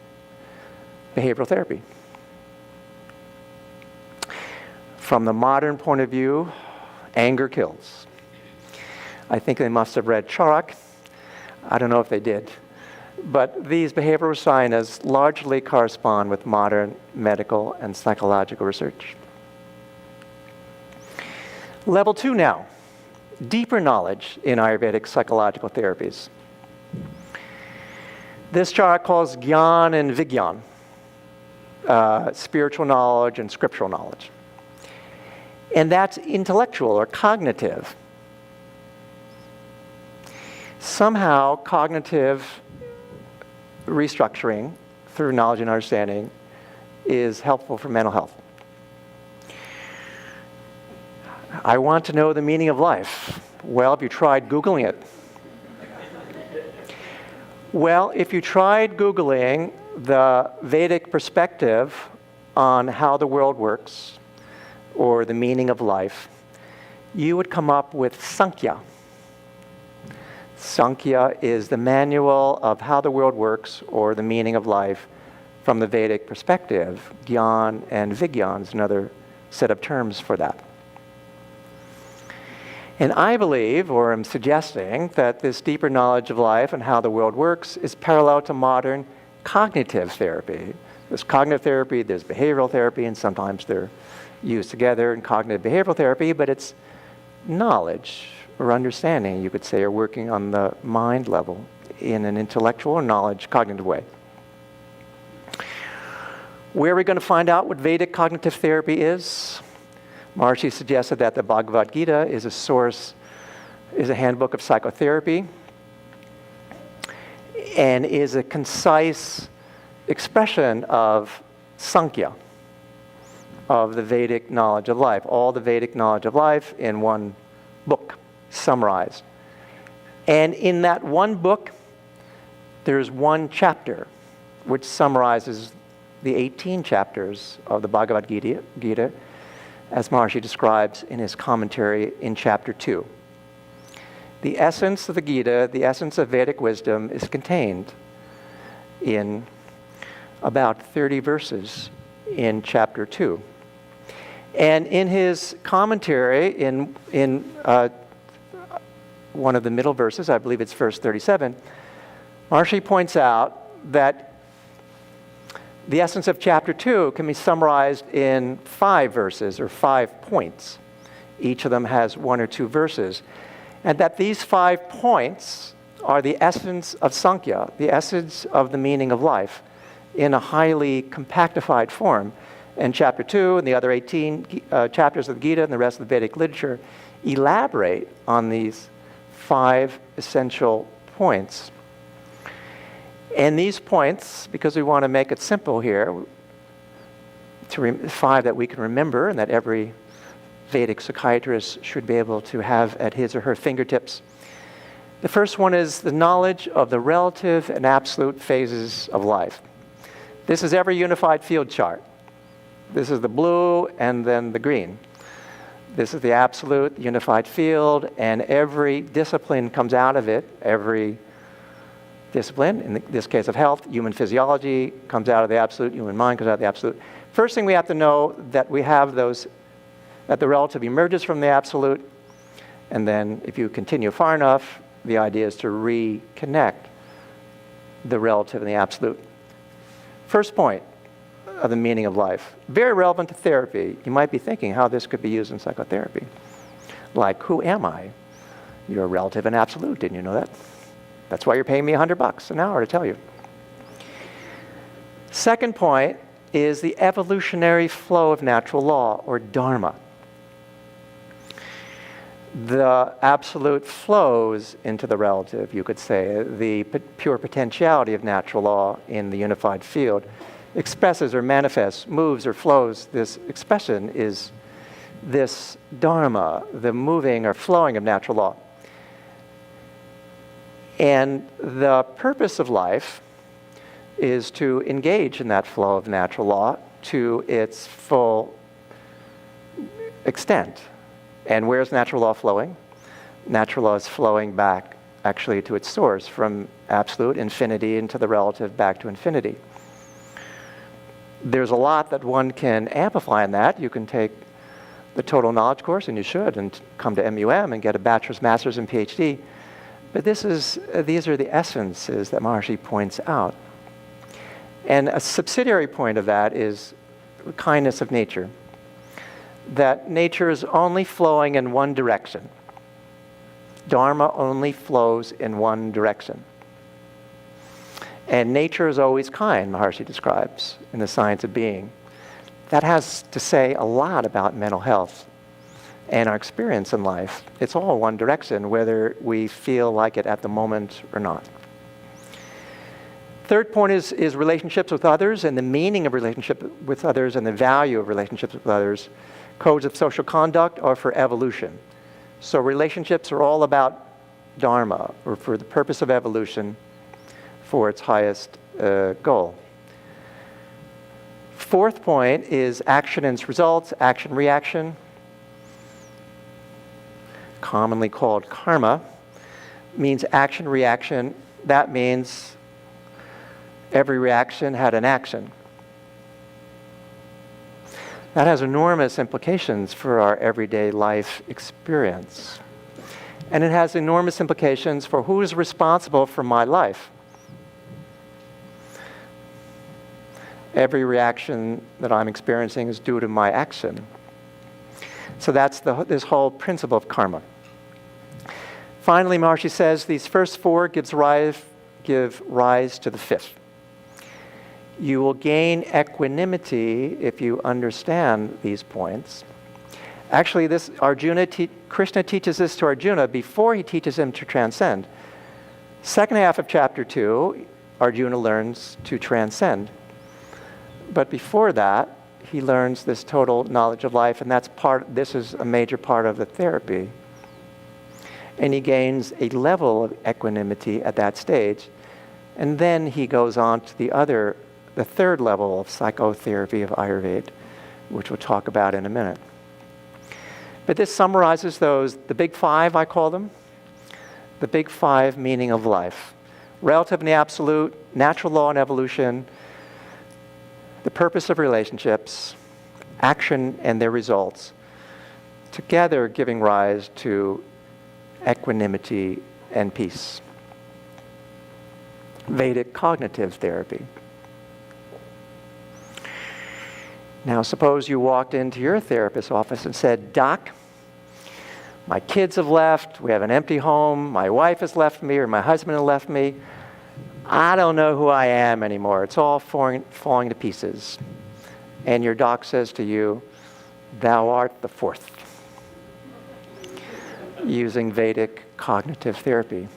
B: behavioral therapy. From the modern point of view, anger kills. I think they must have read Charak. I don't know if they did. But these behavioral sciences largely correspond with modern medical and psychological research. Level 2 now, deeper knowledge in Ayurvedic psychological therapies. This Charak calls Gyan and Vigyan, spiritual knowledge and scriptural knowledge. And that's intellectual or cognitive. Somehow, cognitive restructuring through knowledge and understanding is helpful for mental health. I want to know the meaning of life. Well, have you tried Googling it? Well, if you tried Googling the Vedic perspective on how the world works or the meaning of life, you would come up with Sankhya. Sankhya is the manual of how the world works or the meaning of life from the Vedic perspective. Gyan and Vigyan is another set of terms for that. And I believe, or am suggesting, that this deeper knowledge of life and how the world works is parallel to modern cognitive therapy. There's cognitive therapy, there's behavioral therapy, and sometimes they're used together in cognitive behavioral therapy, but it's knowledge or understanding, you could say, or working on the mind level in an intellectual or knowledge cognitive way. Where are we going to find out what Vedic cognitive therapy is? Maharishi suggested that the Bhagavad Gita is a source, is a handbook of psychotherapy, and is a concise expression of Sankhya, of the Vedic knowledge of life. All the Vedic knowledge of life in one book, summarized. And in that one book, there's one chapter which summarizes the 18 chapters of the Bhagavad Gita, as Maharishi describes in his commentary in chapter 2. The essence of the Gita, the essence of Vedic wisdom, is contained in about 30 verses in chapter 2. And in his commentary, in one of the middle verses, I believe it's verse 37, Maharishi points out that the essence of chapter 2 can be summarized in 5 verses or 5 points. Each of them has 1 or 2 verses. And that these 5 points are the essence of Sankhya, the essence of the meaning of life, in a highly compactified form. And chapter 2 and the other 18 chapters of the Gita and the rest of the Vedic literature elaborate on these 5 essential points. And these points, because we want to make it simple here, 5 that we can remember and that every Vedic psychiatrist should be able to have at his or her fingertips. The first one is the knowledge of the relative and absolute phases of life. This is every unified field chart. This is the blue and then the green. This is the absolute unified field, and every discipline comes out of it. Every discipline, in this case of health, human physiology, comes out of the absolute, human mind comes out of the absolute. First thing we have to know that we have those, that the relative emerges from the absolute, and then if you continue far enough, the idea is to reconnect the relative and the absolute. First point of the meaning of life. Very relevant to therapy. You might be thinking how this could be used in psychotherapy. Like, who am I? You're a relative and absolute, didn't you know that? That's why you're paying me $100 an hour to tell you. Second point is the evolutionary flow of natural law, or dharma. The absolute flows into the relative, you could say. The pure potentiality of natural law in the unified field expresses or manifests, moves or flows. This expression is this dharma, the moving or flowing of natural law. And the purpose of life is to engage in that flow of natural law to its full extent. And where's natural law flowing? Natural law is flowing back actually to its source, from absolute infinity into the relative back to infinity. There's a lot that one can amplify in that. You can take the total knowledge course, and you should, and come to MUM and get a bachelor's, master's, and PhD. But these are the essences that Maharishi points out. And a subsidiary point of that is kindness of nature. That nature is only flowing in one direction. Dharma only flows in one direction. And nature is always kind, Maharishi describes in The Science of Being. That has to say a lot about mental health and our experience in life. It's all one direction, whether we feel like it at the moment or not. Third point is relationships with others, and the meaning of relationship with others and the value of relationships with others. Codes of social conduct are for evolution. So relationships are all about dharma, or for the purpose of evolution, for its highest goal. Fourth point is action and its results, action-reaction, commonly called karma, means action-reaction. That means every reaction had an action. That has enormous implications for our everyday life experience. And it has enormous implications for who is responsible for my life. Every reaction that I'm experiencing is due to my action. So that's this whole principle of karma. Finally, Maharishi says these first 4 give rise to the 5th. You will gain equanimity if you understand these points. Actually, Krishna teaches this to Arjuna before he teaches him to transcend. Second half of chapter 2, Arjuna learns to transcend. But before that, he learns this total knowledge of life, and this is a major part of the therapy. And he gains a level of equanimity at that stage. And then he goes on to the third level of psychotherapy of AyurVeda, which we'll talk about in a minute. But this summarizes the big 5, I call them, the big 5 meaning of life. Relative and the absolute, natural law and evolution, the purpose of relationships, action and their results, together giving rise to equanimity and peace. Vedic cognitive therapy. Now, suppose you walked into your therapist's office and said, "Doc, my kids have left, we have an empty home, my wife has left me, or my husband has left me. I don't know who I am anymore. It's all falling to pieces." And your doc says to you, "Thou art the fourth," using Vedic cognitive therapy.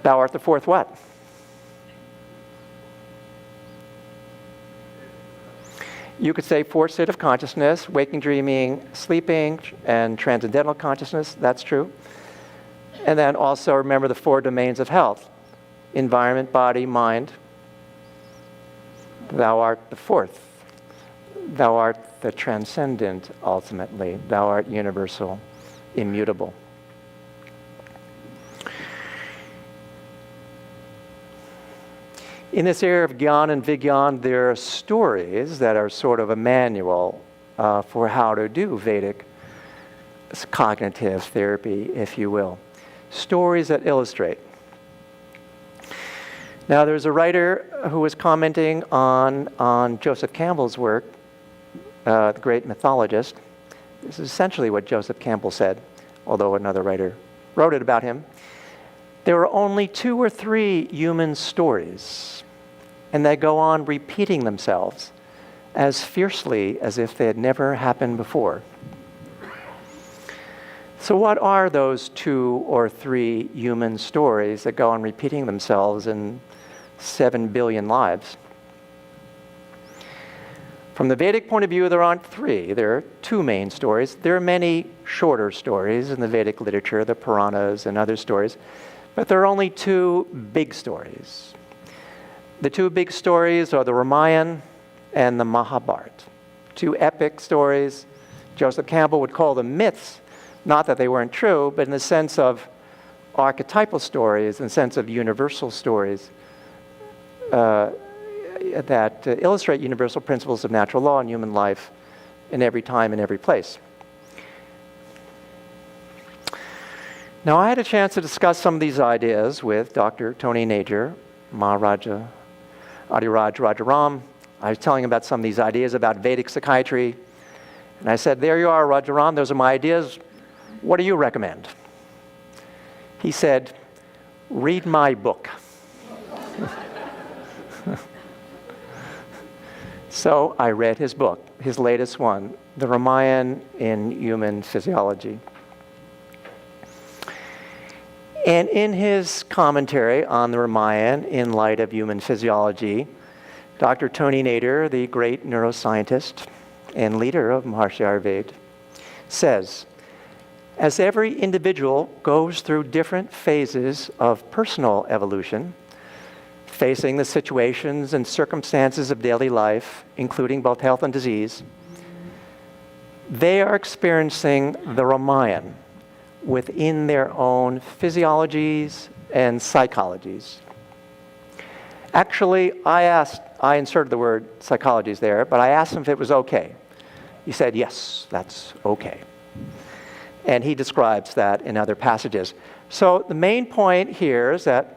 B: Thou art the fourth what? You could say fourth state of consciousness, waking, dreaming, sleeping, and transcendental consciousness. That's true. And then also remember the four domains of health: environment, body, mind. Thou art the fourth. Thou art the transcendent, ultimately. Thou art universal, immutable. In this area of Gyan and Vigyan, there are stories that are sort of a manual for how to do Vedic cognitive therapy, if you will. Stories that illustrate. Now, there's a writer who was commenting on Joseph Campbell's work, the great mythologist. This is essentially what Joseph Campbell said, although another writer wrote it about him. There are only 2 or 3 human stories, and they go on repeating themselves as fiercely as if they had never happened before. So what are those 2 or 3 human stories that go on repeating themselves in 7 billion lives? From the Vedic point of view, there aren't 3. There are 2 main stories. There are many shorter stories in the Vedic literature, the Puranas and other stories, but there are only 2 big stories. The 2 big stories are the Ramayana and the Mahabharata. 2 epic stories. Joseph Campbell would call them myths, not that they weren't true, but in the sense of archetypal stories, in the sense of universal stories that illustrate universal principles of natural law and human life in every time and every place. Now, I had a chance to discuss some of these ideas with Dr. Tony Nager, Maharaja Adiraj Rajaram. I was telling him about some of these ideas about Vedic psychiatry, and I said, "There you are, Rajaram, those are my ideas. What do you recommend?" He said, "Read my book." So I read his book, his latest one, The Ramayana in Human Physiology. And in his commentary on the Ramayana in light of human physiology, Dr. Tony Nader, the great neuroscientist and leader of Maharshi AyurVeda, says, as every individual goes through different phases of personal evolution, facing the situations and circumstances of daily life, including both health and disease, they are experiencing the Ramayana within their own physiologies and psychologies. Actually, I inserted the word psychologies there, but I asked him if it was okay. He said, yes, that's okay. And he describes that in other passages. So the main point here is that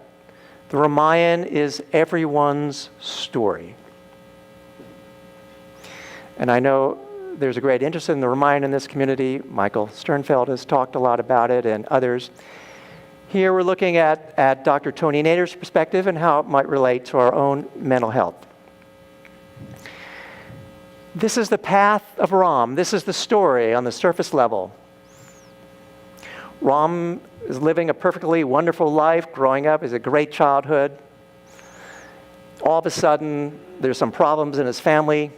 B: the Ramayana is everyone's story. And I know there's a great interest in the Ramayana in this community. Michael Sternfeld has talked a lot about it, and others. Here we're looking at Dr. Tony Nader's perspective and how it might relate to our own mental health. This is the path of Ram. This is the story on the surface level. Ram is living a perfectly wonderful life, growing up, has a great childhood. All of a sudden, there's some problems in his family.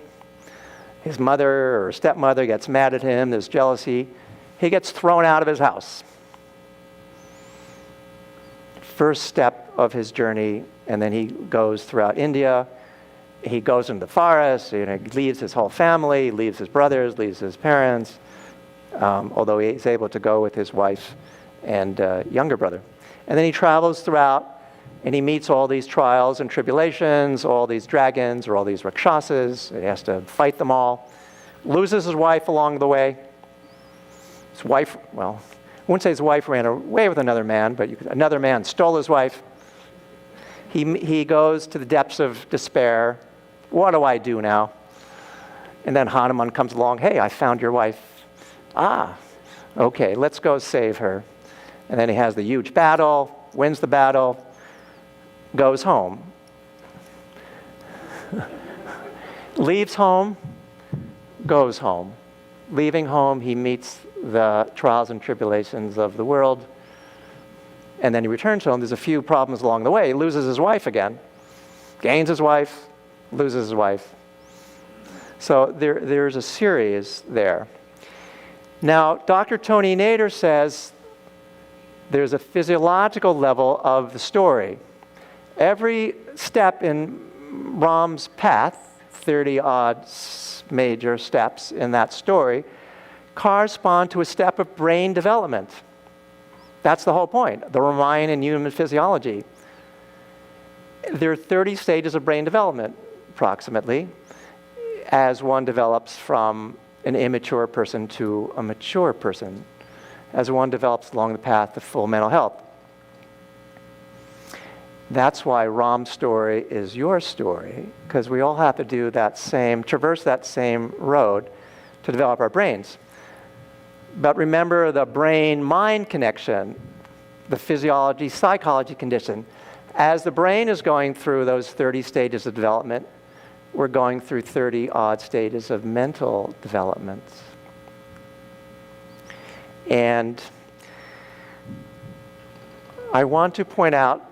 B: His mother or stepmother gets mad at him, there's jealousy. He gets thrown out of his house. First step of his journey, and then he goes throughout India. He goes into the forest, he leaves his whole family, leaves his brothers, leaves his parents, although he's able to go with his wife and younger brother. And then he travels throughout, and he meets all these trials and tribulations, all these dragons or all these rakshasas. He has to fight them all. Loses his wife along the way. His wife, well, I wouldn't say his wife ran away with another man, but another man stole his wife. He goes to the depths of despair. What do I do now? And then Hanuman comes along. Hey, I found your wife. Ah, okay, let's go save her. And then he has the huge battle, wins the battle, goes home. Leaves home, goes home. Leaving home, he meets the trials and tribulations of the world. And then he returns home. There's a few problems along the way. He loses his wife again. Gains his wife, loses his wife. So there's a series there. Now, Dr. Tony Nader says there's a physiological level of the story. Every step in Ram's path, 30-odd major steps in that story, correspond to a step of brain development. That's the whole point, the Ramayana in human physiology. There are 30 stages of brain development, approximately, as one develops from an immature person to a mature person, as one develops along the path to full mental health. That's why Ram's story is your story, because we all have to do traverse that same road to develop our brains. But remember the brain-mind connection, the physiology-psychology condition. As the brain is going through those 30 stages of development, we're going through 30-odd stages of mental development. And I want to point out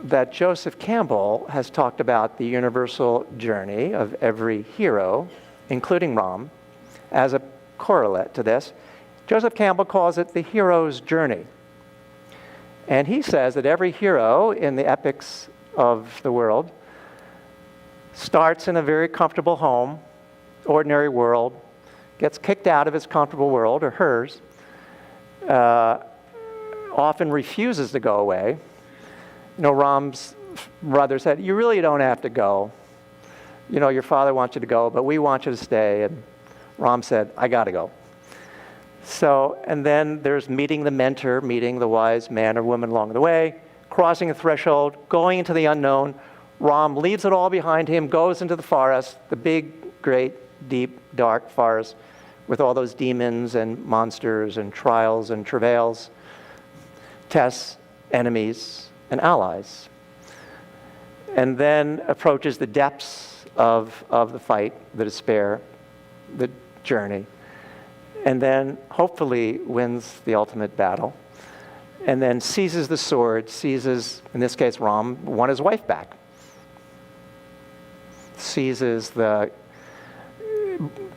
B: that Joseph Campbell has talked about the universal journey of every hero, including Ram, as a correlate to this. Joseph Campbell calls it the hero's journey. And he says that every hero in the epics of the world starts in a very comfortable home, ordinary world, gets kicked out of his comfortable world, or hers, often refuses to go away. You know, Ram's brother said, you really don't have to go. You know, your father wants you to go, but we want you to stay. And Ram said, I got to go. So, and then there's meeting the mentor, meeting the wise man or woman along the way, crossing a threshold, going into the unknown. Ram leaves it all behind him, goes into the forest, the big, great, deep, dark forest with all those demons and monsters and trials and travails, tests, enemies, and allies. And then approaches the depths of the fight, the despair, the journey, and then hopefully wins the ultimate battle, and then seizes the sword, seizes, in this case, Ram won his wife back, seizes the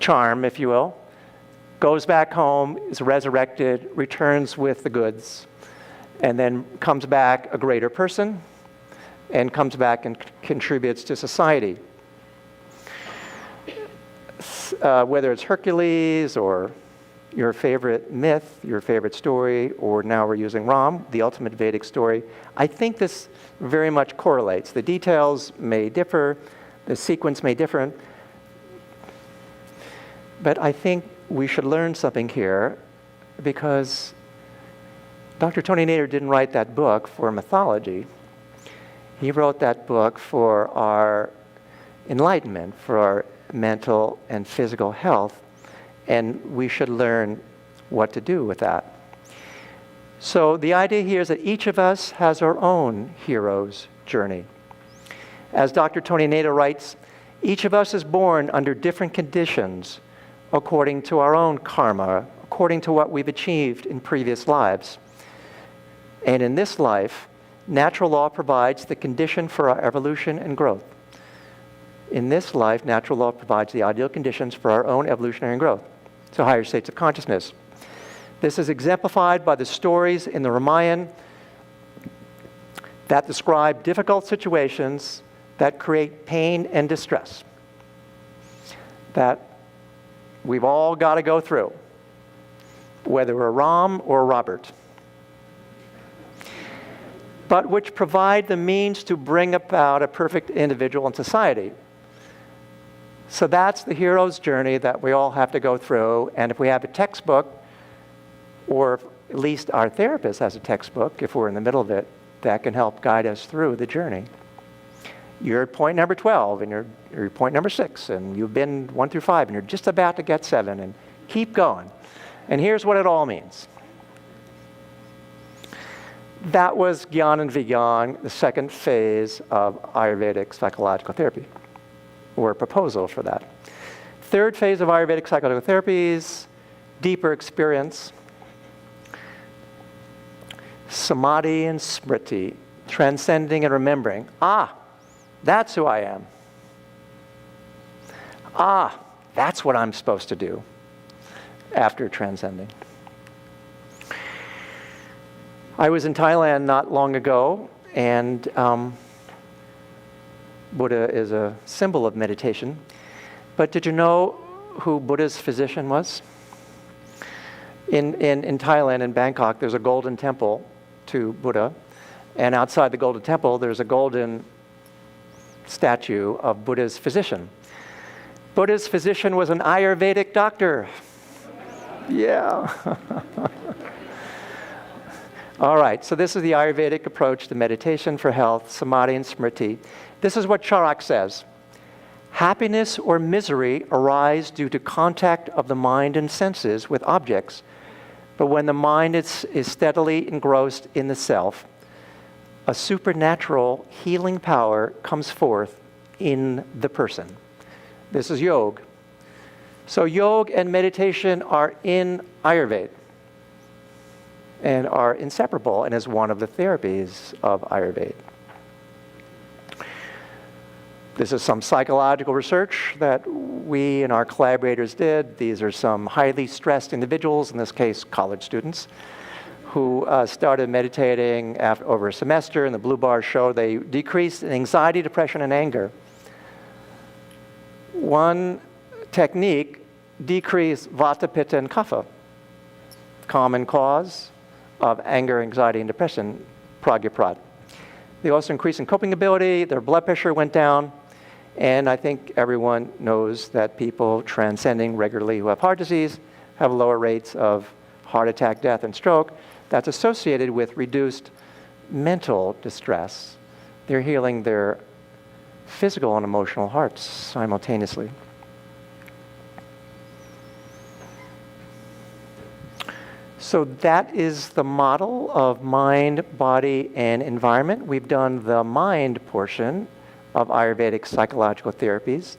B: charm, if you will, goes back home, is resurrected, returns with the goods, and then comes back a greater person, and comes back and contributes to society. Whether it's Hercules or your favorite myth, your favorite story, or now we're using Ram, the ultimate Vedic story, I think this very much correlates. The details may differ, the sequence may differ, but I think we should learn something here, because Dr. Tony Nader didn't write that book for mythology. He wrote that book for our enlightenment, for our mental and physical health, and we should learn what to do with that. So the idea here is that each of us has our own hero's journey. As Dr. Tony Nader writes, each of us is born under different conditions according to our own karma, according to what we've achieved in previous lives. And in this life, natural law provides the condition for our evolution and growth. In this life, natural law provides the ideal conditions for our own evolutionary growth, to higher states of consciousness. This is exemplified by the stories in the Ramayana that describe difficult situations that create pain and distress that we've all got to go through, whether we're Ram or Robert, but which provide the means to bring about a perfect individual in society. So that's the hero's journey that we all have to go through. And if we have a textbook, or at least our therapist has a textbook, if we're in the middle of it, that can help guide us through the journey. You're at point number 12, and you're point number 6, and you've been 1 through 5, and you're just about to get 7, and keep going. And here's what it all means. That was Gyan and Vigyan, the second phase of Ayurvedic psychological therapy, or a proposal for that. Third phase of Ayurvedic psychological therapies, deeper experience, samadhi and smriti, transcending and remembering. That's who I am. That's what I'm supposed to do after transcending. I was in Thailand not long ago, and Buddha is a symbol of meditation. But did you know who Buddha's physician was? In Thailand, in Bangkok, there's a golden temple to Buddha. And outside the golden temple, there's a golden statue of Buddha's physician. Buddha's physician was an Ayurvedic doctor. Yeah. All right, so this is the Ayurvedic approach to meditation for health, samadhi and smriti. This is what Charak says. Happiness or misery arise due to contact of the mind and senses with objects, but when the mind is steadily engrossed in the self, a supernatural healing power comes forth in the person. This is yoga. So yoga and meditation are in Ayurveda and are inseparable, and is one of the therapies of Ayurveda. This is some psychological research that we and our collaborators did. These are some highly stressed individuals, in this case college students, who started meditating over a semester, and the blue bars show they decreased in anxiety, depression, and anger. One technique decreased vata, pitta, and kapha, common cause of anger, anxiety, and depression, pragya. They also increased in coping ability, their blood pressure went down, and I think everyone knows that people transcending regularly who have heart disease have lower rates of heart attack, death, and stroke. That's associated with reduced mental distress. They're healing their physical and emotional hearts simultaneously. So that is the model of mind, body, and environment. We've done the mind portion of Ayurvedic psychological therapies.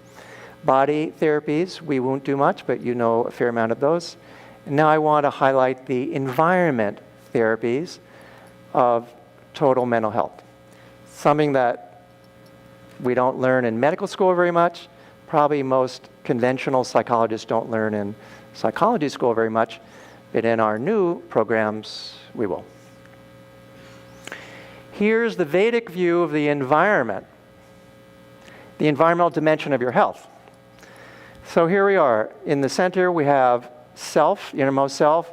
B: Body therapies, we won't do much, but you know a fair amount of those. And now I want to highlight the environment therapies of total mental health. Something that we don't learn in medical school very much. Probably most conventional psychologists don't learn in psychology school very much. But in our new programs, we will. Here's the Vedic view of the environment, the environmental dimension of your health. So here we are. In the center, we have self, innermost self,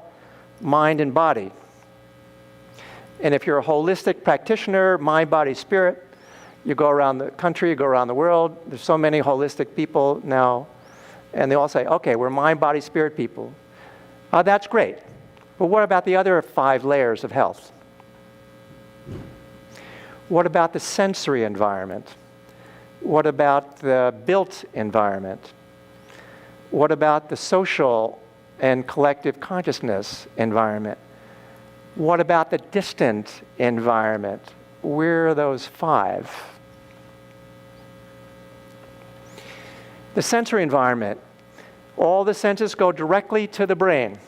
B: mind, and body. And if you're a holistic practitioner, mind, body, spirit, you go around the country, you go around the world. There's so many holistic people now, and they all say, okay, we're mind, body, spirit people. That's great. But what about the other 5 layers of health? What about the sensory environment? What about the built environment? What about the social and collective consciousness environment? What about the distant environment? Where are those 5? The sensory environment. All the senses go directly to the brain.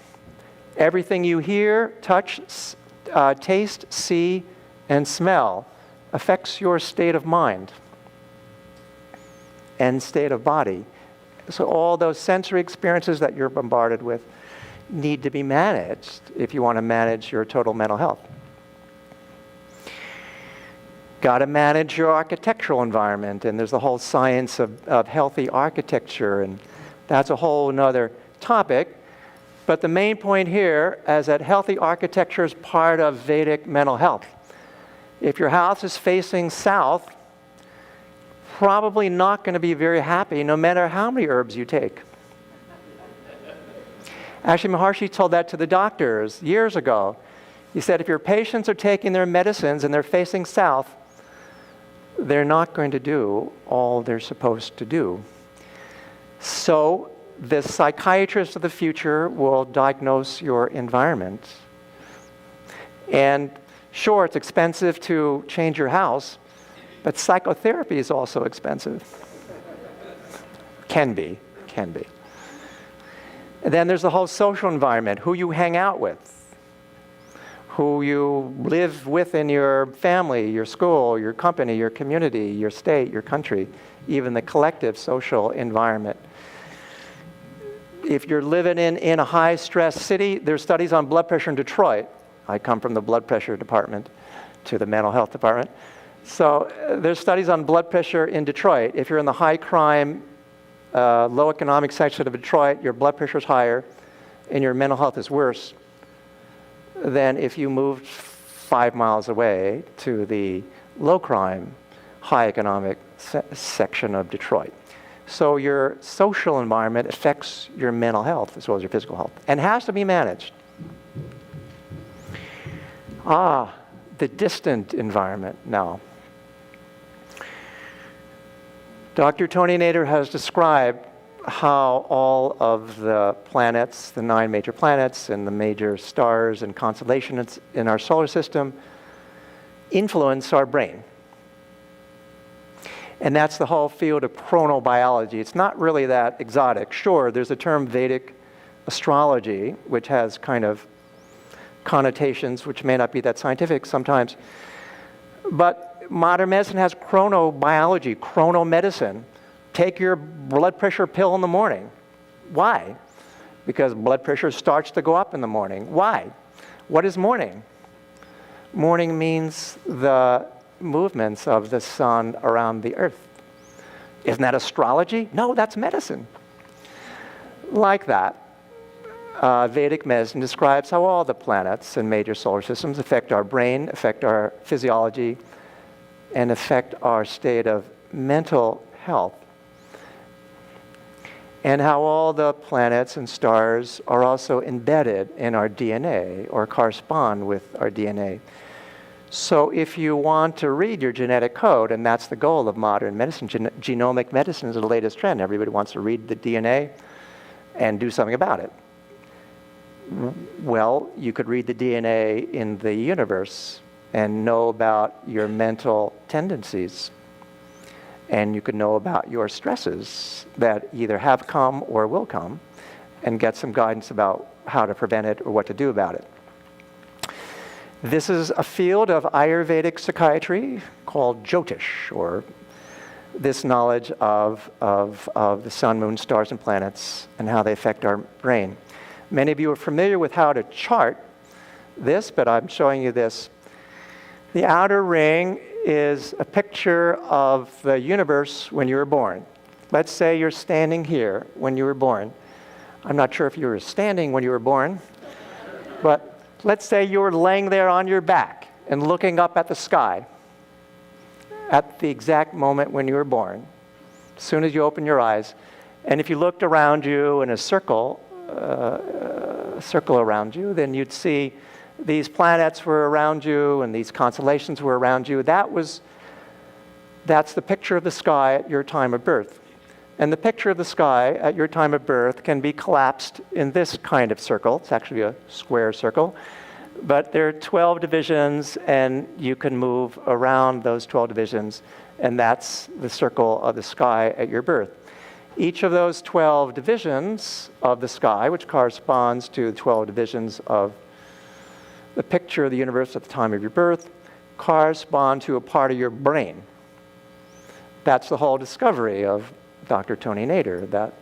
B: Everything you hear, touch, taste, see, and smell affects your state of mind and state of body. So all those sensory experiences that you're bombarded with need to be managed if you want to manage your total mental health. Got to manage your architectural environment, and there's the whole science of healthy architecture, and that's a whole another topic. But the main point here is that healthy architecture is part of Vedic mental health. If your house is facing south, probably not going to be very happy no matter how many herbs you take. Actually, Maharshi told that to the doctors years ago. He said if your patients are taking their medicines and they're facing south, they're not going to do all they're supposed to do. So the psychiatrist of the future will diagnose your environment. And sure, it's expensive to change your house, but psychotherapy is also expensive. Can be. And then there's the whole social environment, who you hang out with, who you live with in your family, your school, your company, your community, your state, your country, even the collective social environment. If you're living in a high-stress city, there's studies on blood pressure in Detroit. I come from the blood pressure department to the mental health department. So there's studies on blood pressure in Detroit. If you're in the high-crime, low economic section of Detroit, your blood pressure is higher and your mental health is worse than if you moved 5 miles away to the low-crime, high economic section of Detroit. So your social environment affects your mental health as well as your physical health and has to be managed. The distant environment now. Dr. Tony Nader has described how all of the planets, the 9 major planets and the major stars and constellations in our solar system influence our brain. And that's the whole field of chronobiology. It's not really that exotic. Sure, there's a term Vedic astrology, which has kind of connotations which may not be that scientific sometimes. But modern medicine has chronobiology, chronomedicine. Take your blood pressure pill in the morning. Why? Because blood pressure starts to go up in the morning. Why? What is morning? Morning means the movements of the sun around the earth. Isn't that astrology? No, that's medicine. Like that, Vedic medicine describes how all the planets and major solar systems affect our brain, affect our physiology, and affect our state of mental health. And how all the planets and stars are also embedded in our DNA or correspond with our DNA. So if you want to read your genetic code, and that's the goal of modern medicine, genomic medicine is the latest trend. Everybody wants to read the DNA and do something about it. Well, you could read the DNA in the universe and know about your mental tendencies. And you could know about your stresses that either have come or will come and get some guidance about how to prevent it or what to do about it. This is a field of Ayurvedic psychiatry called Jyotish, or this knowledge of the sun, moon, stars, and planets and how they affect our brain. Many of you are familiar with how to chart this, but I'm showing you this. The outer ring is a picture of the universe when you were born. Let's say you're standing here when you were born. I'm not sure if you were standing when you were born, but let's say you were laying there on your back and looking up at the sky at the exact moment when you were born, as soon as you open your eyes. And if you looked around you in a circle around you, then you'd see these planets were around you and these constellations were around you. That's the picture of the sky at your time of birth. And the picture of the sky at your time of birth can be collapsed in this kind of circle. It's actually a square circle. But there are 12 divisions, and you can move around those 12 divisions, and that's the circle of the sky at your birth. Each of those 12 divisions of the sky, which corresponds to the 12 divisions of the picture of the universe at the time of your birth, correspond to a part of your brain. That's the whole discovery of Dr. Tony Nader, that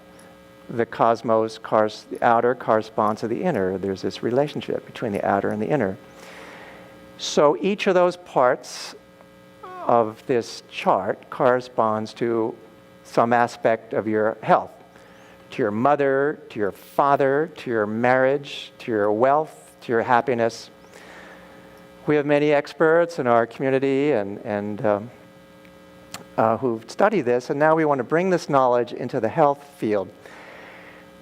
B: the cosmos, the outer corresponds to the inner. There's this relationship between the outer and the inner. So each of those parts of this chart corresponds to some aspect of your health, to your mother, to your father, to your marriage, to your wealth, to your happiness. We have many experts in our community and who've studied this, and now we want to bring this knowledge into the health field.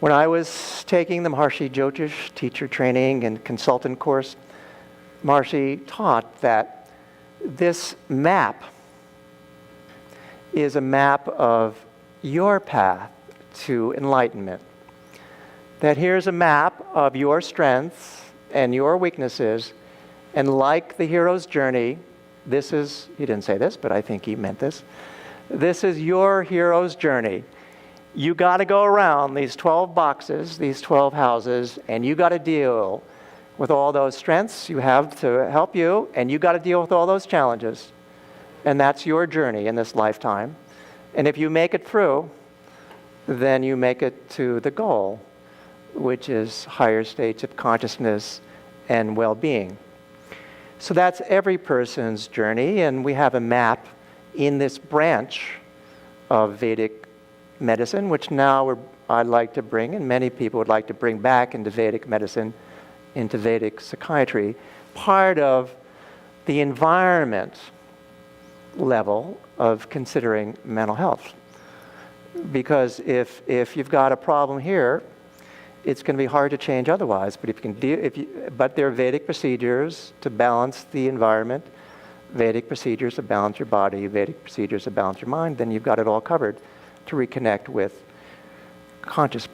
B: When I was taking the Maharshi Jyotish teacher training and consultant course, Maharishi taught that this map is a map of your path to enlightenment. That here's a map of your strengths and your weaknesses, and like the hero's journey, this is, he didn't say this, but I think he meant this, this is your hero's journey. You got to go around these 12 boxes, these 12 houses, and you got to deal with all those strengths you have to help you, and you got to deal with all those challenges. And that's your journey in this lifetime. And if you make it through, then you make it to the goal, which is higher states of consciousness and well-being. So that's every person's journey, and we have a map in this branch of Vedic medicine, which now I'd like to bring, and many people would like to bring back into Vedic medicine, into Vedic psychiatry, part of the environment level of considering mental health. Because if you've got a problem here, it's going to be hard to change otherwise. But but there are Vedic procedures to balance the environment, Vedic procedures to balance your body, Vedic procedures to balance your mind. Then you've got it all covered to reconnect with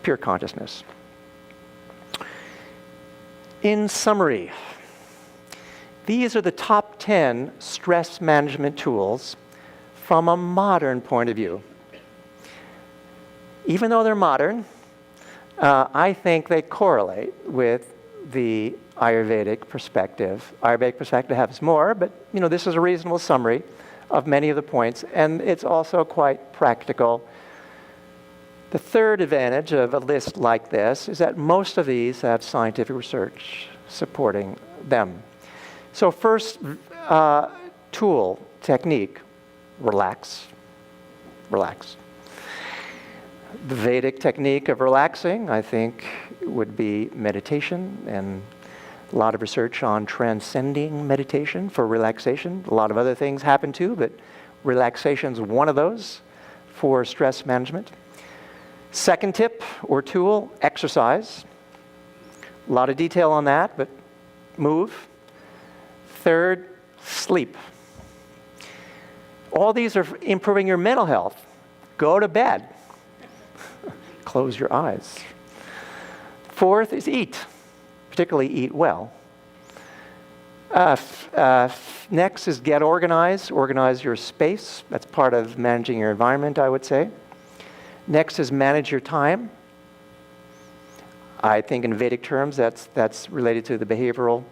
B: pure consciousness. In summary, these are the top 10 stress management tools from a modern point of view. Even though they're modern, I think they correlate with the Ayurvedic perspective. Ayurvedic perspective has more, but this is a reasonable summary of many of the points, and it's also quite practical. The third advantage of a list like this is that most of these have scientific research supporting them. So first tool, technique, relax. Relax. The Vedic technique of relaxing, I think, would be meditation, and a lot of research on transcending meditation for relaxation. A lot of other things happen too, but relaxation is one of those for stress management. Second tip or tool, exercise. A lot of detail on that, but move. Third, sleep. All these are improving your mental health. Go to bed. Close your eyes. Fourth is eat, particularly eat well. Next is get organized. Organize your space. That's part of managing your environment, I would say. Next is manage your time. I think in Vedic terms, that's related to the behavioral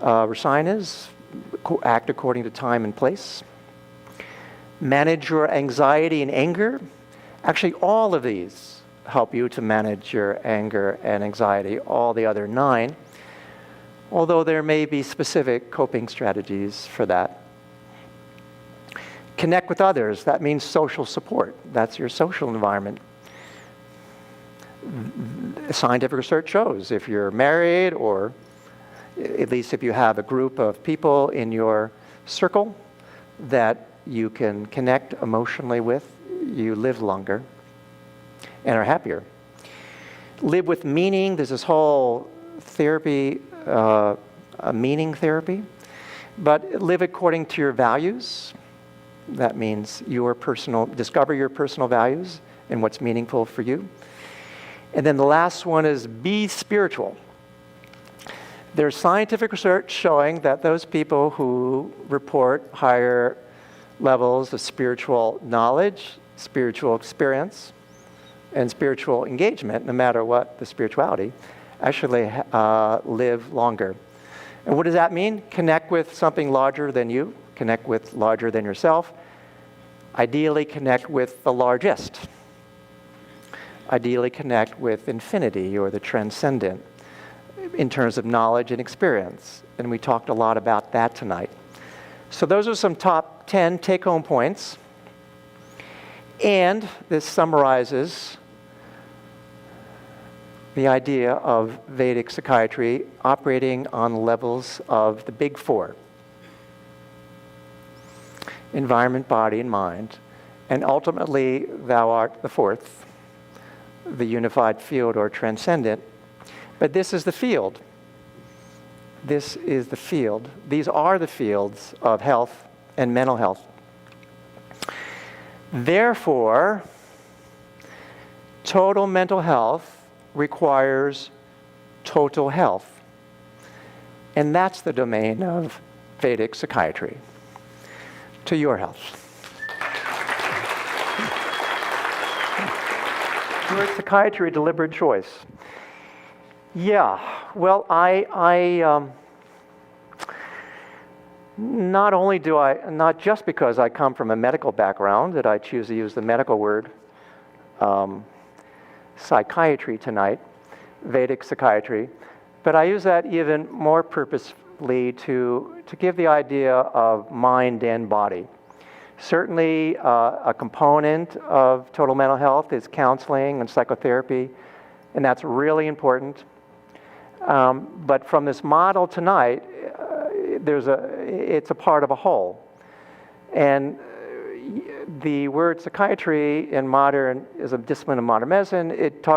B: rasayanas, act according to time and place. Manage your anxiety and anger. Actually, all of these help you to manage your anger and anxiety, all the other 9, although there may be specific coping strategies for that. Connect with others. That means social support. That's your social environment. Scientific research shows if you're married, or at least if you have a group of people in your circle that you can connect emotionally with, you live longer and are happier. Live with meaning. There's this whole therapy, a meaning therapy, but live according to your values. That means discover your personal values and what's meaningful for you. And then the last one is be spiritual. There's scientific research showing that those people who report higher levels of spiritual knowledge, spiritual experience, and spiritual engagement, no matter what the spirituality, actually live longer. And what does that mean? Connect with something larger than you, connect with larger than yourself, ideally connect with the largest, ideally connect with infinity or the transcendent in terms of knowledge and experience. And we talked a lot about that tonight. So those are some top 10 take-home points. And this summarizes the idea of Vedic psychiatry operating on levels of the big 4. Environment, body, and mind. And ultimately, thou art the 4th, the unified field or transcendent. But this is the field. This is the field. These are the fields of health and mental health. Therefore, total mental health requires total health. And that's the domain of Vedic psychiatry. To your health. Your psychiatry, deliberate choice. Yeah, well, not just because I come from a medical background that I choose to use the medical word psychiatry tonight, Vedic psychiatry, but I use that even more purposefully to give the idea of mind and body. Certainly, a component of total mental health is counseling and psychotherapy, and that's really important. But from this model tonight, it's a part of a whole. And the word psychiatry is a discipline of modern medicine. It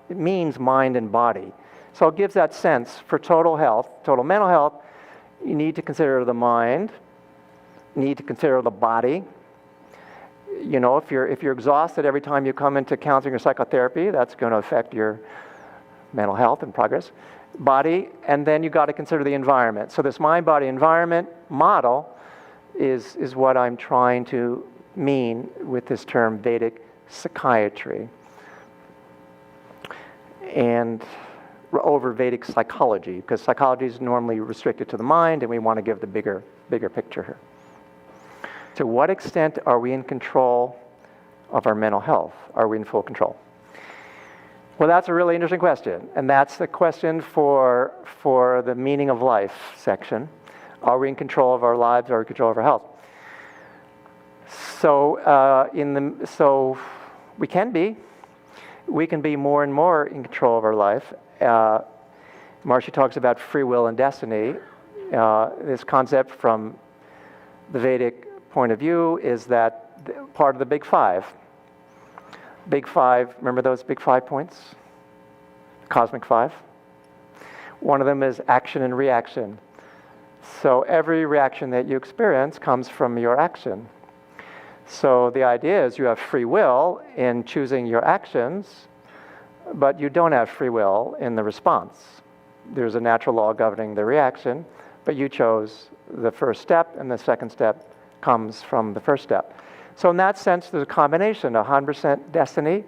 B: means mind and body. So it gives that sense for total health, total mental health. You need to consider the mind, you need to consider the body. You know, if you're exhausted every time you come into counseling or psychotherapy, that's going to affect your mental health and progress. Body, and then you got to consider the environment. So this mind-body environment model is what I'm trying to mean with this term Vedic psychiatry. And over Vedic psychology, because psychology is normally restricted to the mind, and we want to give the bigger picture here. To what extent are we in control of our mental health? Are we in full control? Well, that's a really interesting question, and that's the question for the meaning of life section. Are we in control of our lives? Are we in control of our health? So we can be. We can be more and more in control of our life. Maharishi talks about free will and destiny. This concept from the Vedic point of view is that part of the Big Five. Big Five, remember those Big 5 points? Cosmic Five. One of them is action and reaction. So every reaction that you experience comes from your action. So the idea is you have free will in choosing your actions, but you don't have free will in the response. There's a natural law governing the reaction, but you chose the first step, and the second step comes from the first step. So in that sense, there's a combination of 100% destiny,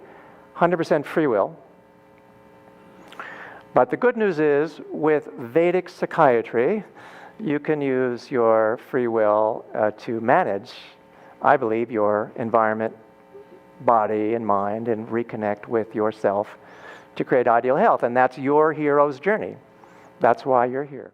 B: 100% free will. But the good news is, with Vedic psychiatry, you can use your free will to manage, I believe, your environment, body, and mind, and reconnect with yourself to create ideal health. And that's your hero's journey. That's why you're here.